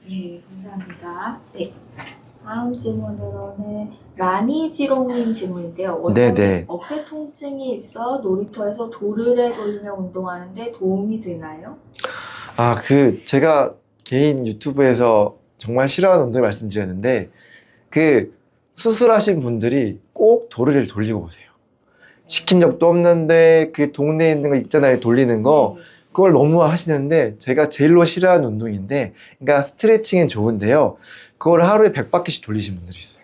예, 감사합니다. 네. 다음 질문으로는 라니지롱님 질문인데요. 네네. 어깨 통증이 있어 놀이터에서 도르래 돌며 운동하는데 도움이 되나요? 제가 개인 유튜브에서 정말 싫어하는 운동을 말씀드렸는데, 수술하신 분들이 꼭 도르래를 돌리고 오세요. 시킨 적도 없는데 그 동네에 있는 거 있잖아요, 돌리는 거. 네. 그걸 너무 하시는데, 제가 제일로 싫어하는 운동인데, 그러니까 스트레칭은 좋은데요, 그걸 하루에 100바퀴씩 돌리시는 분들이 있어요.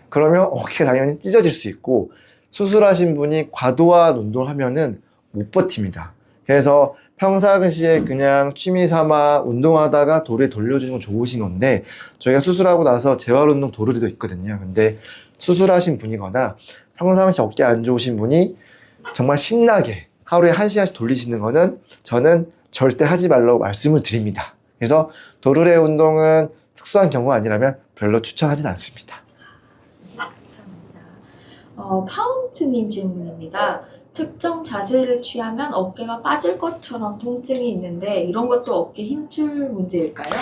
그러면 어깨가 당연히 찢어질 수 있고, 수술하신 분이 과도한 운동을 하면은 못 버팁니다. 그래서 평상시에 그냥 취미 삼아 운동하다가 도르래 돌려주는 건 좋으신 건데, 저희가 수술하고 나서 재활운동 도르래도 있거든요. 근데 수술하신 분이거나 평상시 어깨 안 좋으신 분이 정말 신나게 하루에 1시간씩 돌리시는 거는 저는 절대 하지 말라고 말씀을 드립니다. 그래서 도르래 운동은 특수한 경우가 아니라면 별로 추천하진 않습니다. 감사합니다. 파운트님 질문입니다. 특정 자세를 취하면 어깨가 빠질 것처럼 통증이 있는데 이런 것도 어깨 힘줄 문제일까요?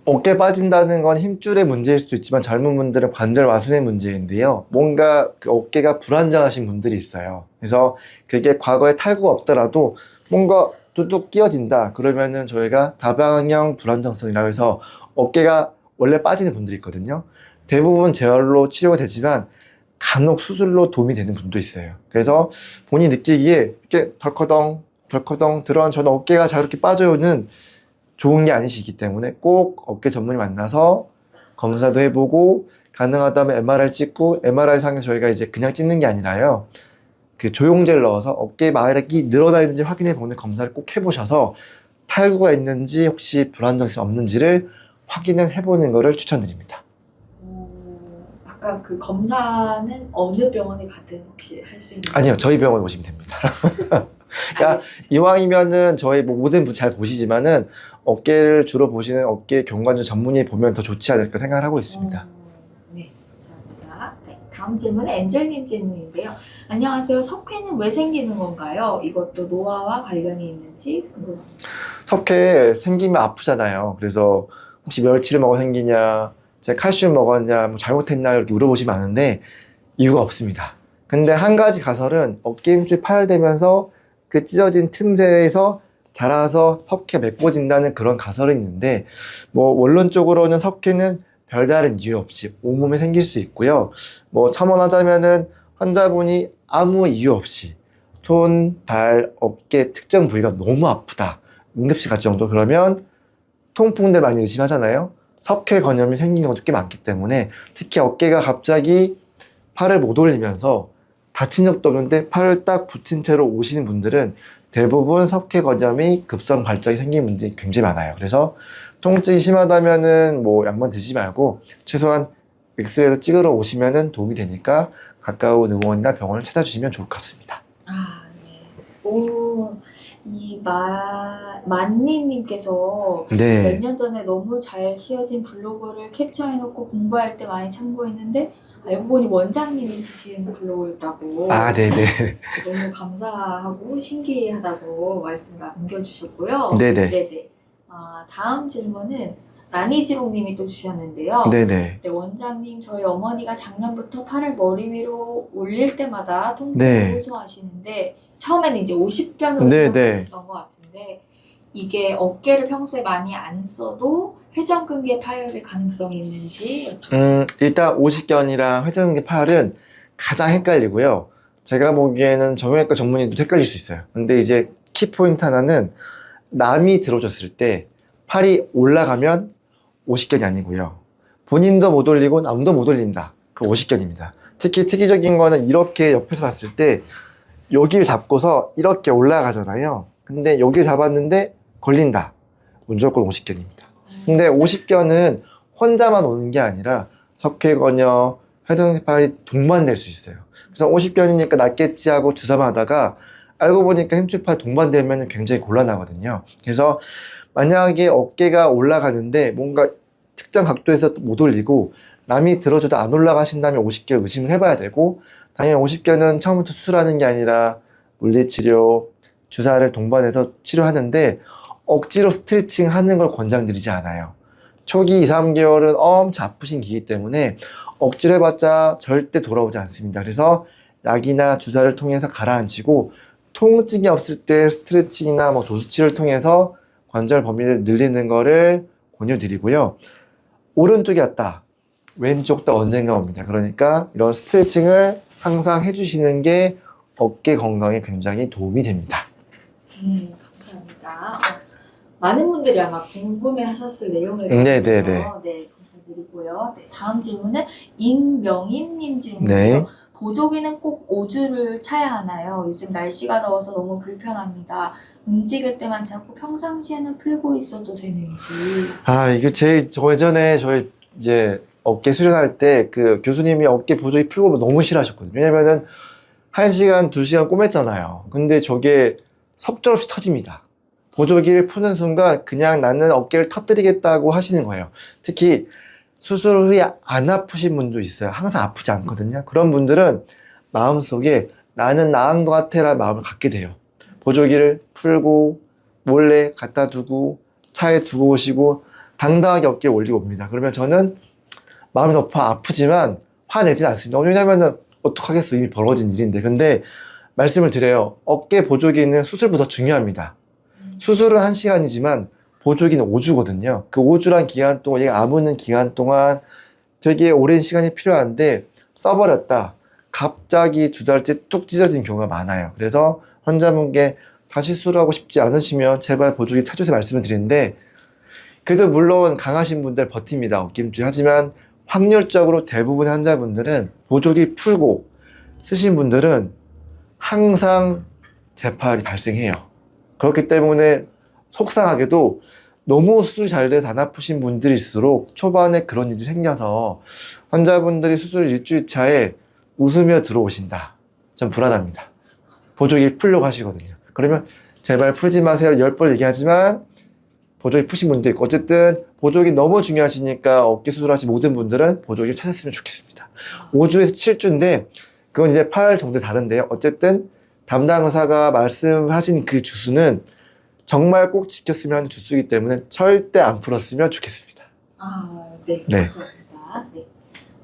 어깨 빠진다는 건 힘줄의 문제일 수도 있지만 젊은 분들은 관절 와순의 문제인데요. 뭔가 어깨가 불안정하신 분들이 있어요. 그래서 그게 과거에 탈구가 없더라도 뭔가 뚝뚝 끼어진다. 그러면은 저희가 다방향 불안정성이라고 해서 어깨가 원래 빠지는 분들이 있거든요. 대부분 재활로 치료가 되지만 간혹 수술로 도움이 되는 분도 있어요. 그래서 본인이 느끼기에 이렇게 덜커덩 들어간 저는 어깨가 자유롭게 빠져요는 좋은 게 아니시기 때문에 꼭 어깨 전문의 만나서 검사도 해보고, 가능하다면 MRI 찍고, MRI 상에서 저희가 이제 그냥 찍는 게 아니라요, 조영제를 넣어서 어깨 마력이 늘어나 있는지 확인해 보는 검사를 꼭 해보셔서 탈구가 있는지 혹시 불안정성이 없는지를 확인을 해보는 것을 추천드립니다. 아까 그 검사는 어느 병원에 가든 혹시 할 수 있는? 아니요, 저희 병원 오시면 됩니다. 그러니까 이왕이면은 저희 모든 분 잘 보시지만은 어깨를 주로 보시는 어깨 경관절 전문의 보면 더 좋지 않을까 생각을 하고 있습니다. 네, 감사합니다. 네, 다음 질문은 엔젤님 질문인데요. 안녕하세요. 석회는 왜 생기는 건가요? 이것도 노화와 관련이 있는지 궁금합니다. 석회 생기면 아프잖아요. 그래서 혹시 멸치를 먹어 생기냐, 제가 칼슘 먹었냐, 뭐 잘못했나 이렇게 물어보시면 아는데 이유가 없습니다. 근데 한 가지 가설은 어깨 힘줄이 파열되면서 그 찢어진 틈새에서 자라서 석회가 메꿔진다는 그런 가설이 있는데, 뭐 원론적으로는 석회는 별다른 이유 없이 온몸에 생길 수 있고요. 뭐 첨언하자면은 환자분이 아무 이유 없이 손, 발, 어깨 특정 부위가 너무 아프다, 응급실 갈 정도, 그러면 통풍들 많이 의심하잖아요. 석회 건염이 생긴 경우도 꽤 많기 때문에, 특히 어깨가 갑자기 팔을 못 올리면서 다친 적도 없는데 팔을 딱 붙인 채로 오시는 분들은 대부분 석회 건염이 급성 발작이 생긴 분들이 굉장히 많아요. 그래서 통증이 심하다면은 뭐 약만 드시지 말고 최소한 엑스레이를 찍으러 오시면은 도움이 되니까 가까운 의원이나 병원을 찾아주시면 좋을 것 같습니다. 네. 만니님께서 네. 몇 년 전에 너무 잘 씌워진 블로그를 캡처해놓고 공부할 때 많이 참고했는데 알고 보니 원장님이 쓰신 블로그였다고. 네네. 너무 감사하고 신기하다고 말씀 남겨주셨고요. 네네. 다음 질문은 라니지롱님이 또 주셨는데요. 네네. 네, 원장님, 저희 어머니가 작년부터 팔을 머리 위로 올릴 때마다 통증을 네. 호소하시는데 처음에는 이제 50견으로 네, 생각하셨던 것 같은데 이게 어깨를 평소에 많이 안 써도 회전근개 파열일 가능성이 있는지 여쭤보셨어요. 일단 오십견이랑 회전근개 파열은 가장 헷갈리고요. 제가 보기에는 정형외과 전문의도 헷갈릴 수 있어요. 근데 이제 키포인트 하나는, 남이 들어줬을 때 팔이 올라가면 오십견이 아니고요, 본인도 못 올리고 남도 못 올린다, 그 오십견입니다. 특히 특이적인 거는 이렇게 옆에서 봤을 때 여기를 잡고서 이렇게 올라가잖아요. 근데 여기를 잡았는데 걸린다, 무조건 오십견입니다. 근데 50견은 혼자만 오는 게 아니라 석회건염, 회전팔이 동반될 수 있어요. 그래서 50견이니까 낫겠지 하고 주사만 하다가 알고 보니까 힘줄팔 동반되면 굉장히 곤란하거든요. 그래서 만약에 어깨가 올라가는데 뭔가 특정 각도에서 못 올리고 남이 들어줘도 안 올라가신다면 50견 의심을 해봐야 되고, 당연히 50견은 처음부터 수술하는 게 아니라 물리치료, 주사를 동반해서 치료하는데 억지로 스트레칭 하는 걸 권장드리지 않아요. 초기 2, 3개월은 엄청 아프신 기기 때문에 억지로 해봤자 절대 돌아오지 않습니다. 그래서 약이나 주사를 통해서 가라앉히고 통증이 없을 때 스트레칭이나 뭐 도수치를 통해서 관절 범위를 늘리는 거를 권유드리고요. 오른쪽이 왔다, 왼쪽도 언젠가 옵니다. 그러니까 이런 스트레칭을 항상 해주시는 게 어깨 건강에 굉장히 도움이 됩니다. 네, 감사합니다. 많은 분들이 아마 궁금해 하셨을 내용을 네, 네, 네. 감사드리고요. 네, 다음 질문은 임명임님 질문이에요. 네. 보조기는 꼭 5주를 차야 하나요? 요즘 날씨가 더워서 너무 불편합니다. 움직일 때만 자꾸 평상시에는 풀고 있어도 되는지. 저 예전에 저희 이제 어깨 수련할 때 그 교수님이 어깨 보조기 풀고 너무 싫어하셨거든요. 왜냐면은 1시간, 2시간 꼬맸잖아요. 근데 저게 속절없이 터집니다. 보조기를 푸는 순간 그냥 나는 어깨를 터뜨리겠다고 하시는 거예요. 특히 수술 후에 안 아프신 분도 있어요. 항상 아프지 않거든요. 그런 분들은 마음속에 나는 나은 것 같아 라는 마음을 갖게 돼요. 보조기를 풀고 몰래 갖다 두고 차에 두고 오시고 당당하게 어깨에 올리고 옵니다. 그러면 저는 마음이 너무 아프지만 화내진 않습니다. 왜냐면은 어떡하겠어, 이미 벌어진 일인데. 근데 말씀을 드려요. 어깨 보조기는 수술보다 중요합니다. 수술은 1시간이지만 보조기는 5주거든요. 그 5주란 기간 동안, 얘가 아무는 기간 동안 되게 오랜 시간이 필요한데 써버렸다, 갑자기 2달째 뚝 찢어진 경우가 많아요. 그래서 환자분께 다시 수술하고 싶지 않으시면 제발 보조기 찾으세요 말씀을 드리는데, 그래도 물론 강하신 분들 버팁니다. 어깨힘줄. 하지만 확률적으로 대부분의 환자분들은 보조기 풀고 쓰신 분들은 항상 재팔이 발생해요. 그렇기 때문에 속상하게도 너무 수술이 잘 돼서 안 아프신 분들일수록 초반에 그런 일이 생겨서 환자분들이 수술 일주일 차에 웃으며 들어오신다. 좀 불안합니다. 보조기 풀려고 하시거든요. 그러면 제발 풀지 마세요 10번 얘기하지만 보조기 푸신 분도 있고, 어쨌든 보조기 너무 중요하시니까 어깨 수술하신 모든 분들은 보조기를 찾았으면 좋겠습니다. 5주에서 7주인데 그건 이제 팔 정도 다른데요. 어쨌든 담당 의사가 말씀하신 그 주수는 정말 꼭 지켰으면 하는 주수이기 때문에 절대 안 풀었으면 좋겠습니다. 네. 네. 그렇습니다. 네.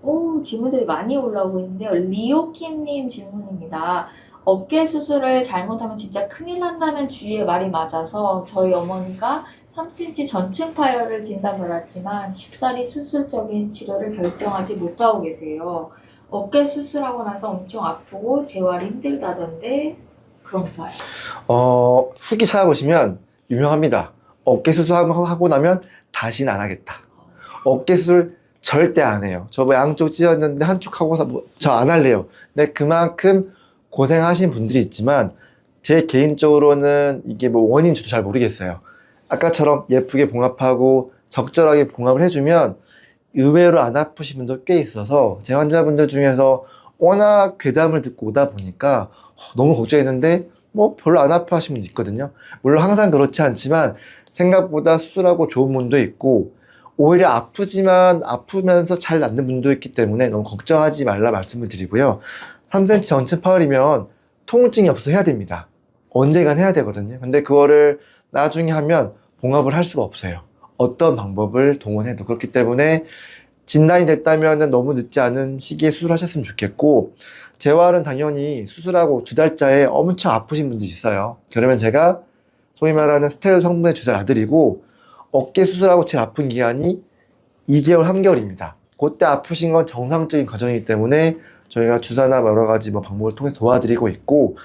오, 질문들이 많이 올라오고 있는데요. 리오킴님 질문입니다. 어깨 수술을 잘못하면 진짜 큰일 난다는 주위의 말이 맞아서 저희 어머니가 3cm 전층 파열을 진단받았지만 쉽사리 수술적인 치료를 결정하지 못하고 계세요. 어깨 수술하고 나서 엄청 아프고 재활이 힘들다던데 그런가요? 후기 찾아보시면 유명합니다. 어깨 수술하고 나면 다시는 안 하겠다. 어깨 수술 절대 안 해요. 저 뭐 양쪽 찢었는데 한쪽 하고서 저 안 할래요. 근데 그만큼 고생하신 분들이 있지만 제 개인적으로는 이게 뭐 원인 저도 잘 모르겠어요. 아까처럼 예쁘게 봉합하고 적절하게 봉합을 해주면 의외로 안 아프신 분도 꽤 있어서 제 환자분들 중에서 워낙 괴담을 듣고 오다 보니까 너무 걱정했는데 뭐 별로 안 아파하시는 분도 있거든요. 물론 항상 그렇지 않지만 생각보다 수술하고 좋은 분도 있고 오히려 아프지만 아프면서 잘 낫는 분도 있기 때문에 너무 걱정하지 말라 말씀을 드리고요. 3cm 전체 파열이면 통증이 없어서 해야 됩니다. 언젠간 해야 되거든요. 근데 그거를 나중에 하면 봉합을 할 수가 없어요. 어떤 방법을 동원해도. 그렇기 때문에 진단이 됐다면 너무 늦지 않은 시기에 수술하셨으면 좋겠고, 재활은 당연히 수술하고 2달째에 엄청 아프신 분들이 있어요. 그러면 제가 소위 말하는 스테로이드 성분의 주사를 놔드리고 어깨 수술하고 제일 아픈 기간이 2개월, 3개월입니다. 그때 아프신 건 정상적인 과정이기 때문에 저희가 주사나 여러 가지 방법을 통해서 도와드리고 있고,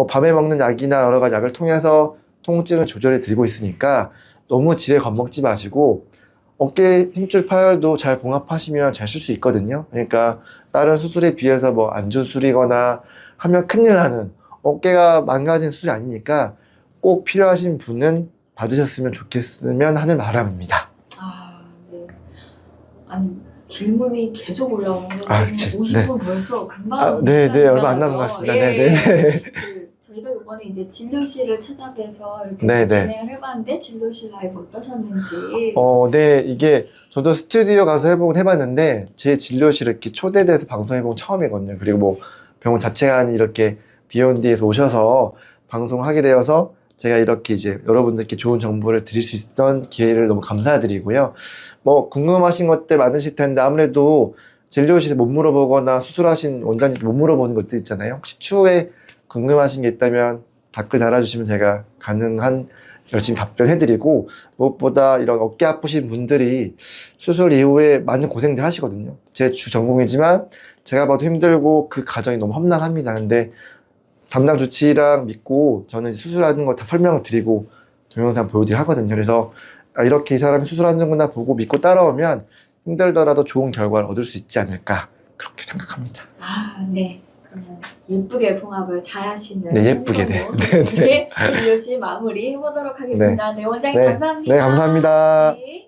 밤에 먹는 약이나 여러 가지 약을 통해서 통증을 조절해 드리고 있으니까 너무 지레 겁먹지 마시고, 어깨 힘줄 파열도 잘 봉합하시면 잘 쓸 수 있거든요. 그러니까 다른 수술에 비해서 안 좋은 수술이거나 하면 큰일 나는 어깨가 망가진 수술이 아니니까 꼭 필요하신 분은 받으셨으면 좋겠으면 하는 바람입니다. 아니 질문이 계속 올라오는데 아, 지금 네. 50분 벌써 금방 아, 네, 네, 얼마 안 남은 것 같습니다. 네, 네. 저희가 이번에 이제 진료실을 찾아뵈서 이렇게 네, 네. 진행을 해봤는데 진료실 라이브 어떠셨는지. 네, 이게 저도 스튜디오 가서 해봤는데 제 진료실 이렇게 초대돼서 방송해본 건 처음이거든요. 그리고 뭐 병원 자체가 이렇게 비욘디에서 오셔서 방송하게 되어서 제가 이렇게 이제 여러분들께 좋은 정보를 드릴 수 있었던 기회를 너무 감사드리고요. 뭐 궁금하신 것들 많으실 텐데 아무래도 진료실에 못 물어보거나 수술하신 원장님께 못 물어보는 것들 있잖아요. 혹시 추후에 궁금하신 게 있다면 댓글 달아주시면 제가 가능한 열심히 답변해드리고, 무엇보다 이런 어깨 아프신 분들이 수술 이후에 많은 고생들 하시거든요. 제 주 전공이지만 제가 봐도 힘들고 그 과정이 너무 험난합니다. 근데 담당 주치의랑 믿고 저는 수술하는 거 다 설명을 드리고 동영상 보여드리고 하거든요. 그래서 이렇게 이 사람이 수술하는구나 보고 믿고 따라오면 힘들더라도 좋은 결과를 얻을 수 있지 않을까 그렇게 생각합니다. 아, 네. 그러면 예쁘게 봉합을 잘 하시는 네, 예쁘게, 네. 네, 진료실 마무리 해보도록 하겠습니다. 네, 원장님 네, 감사합니다. 네, 감사합니다. 네.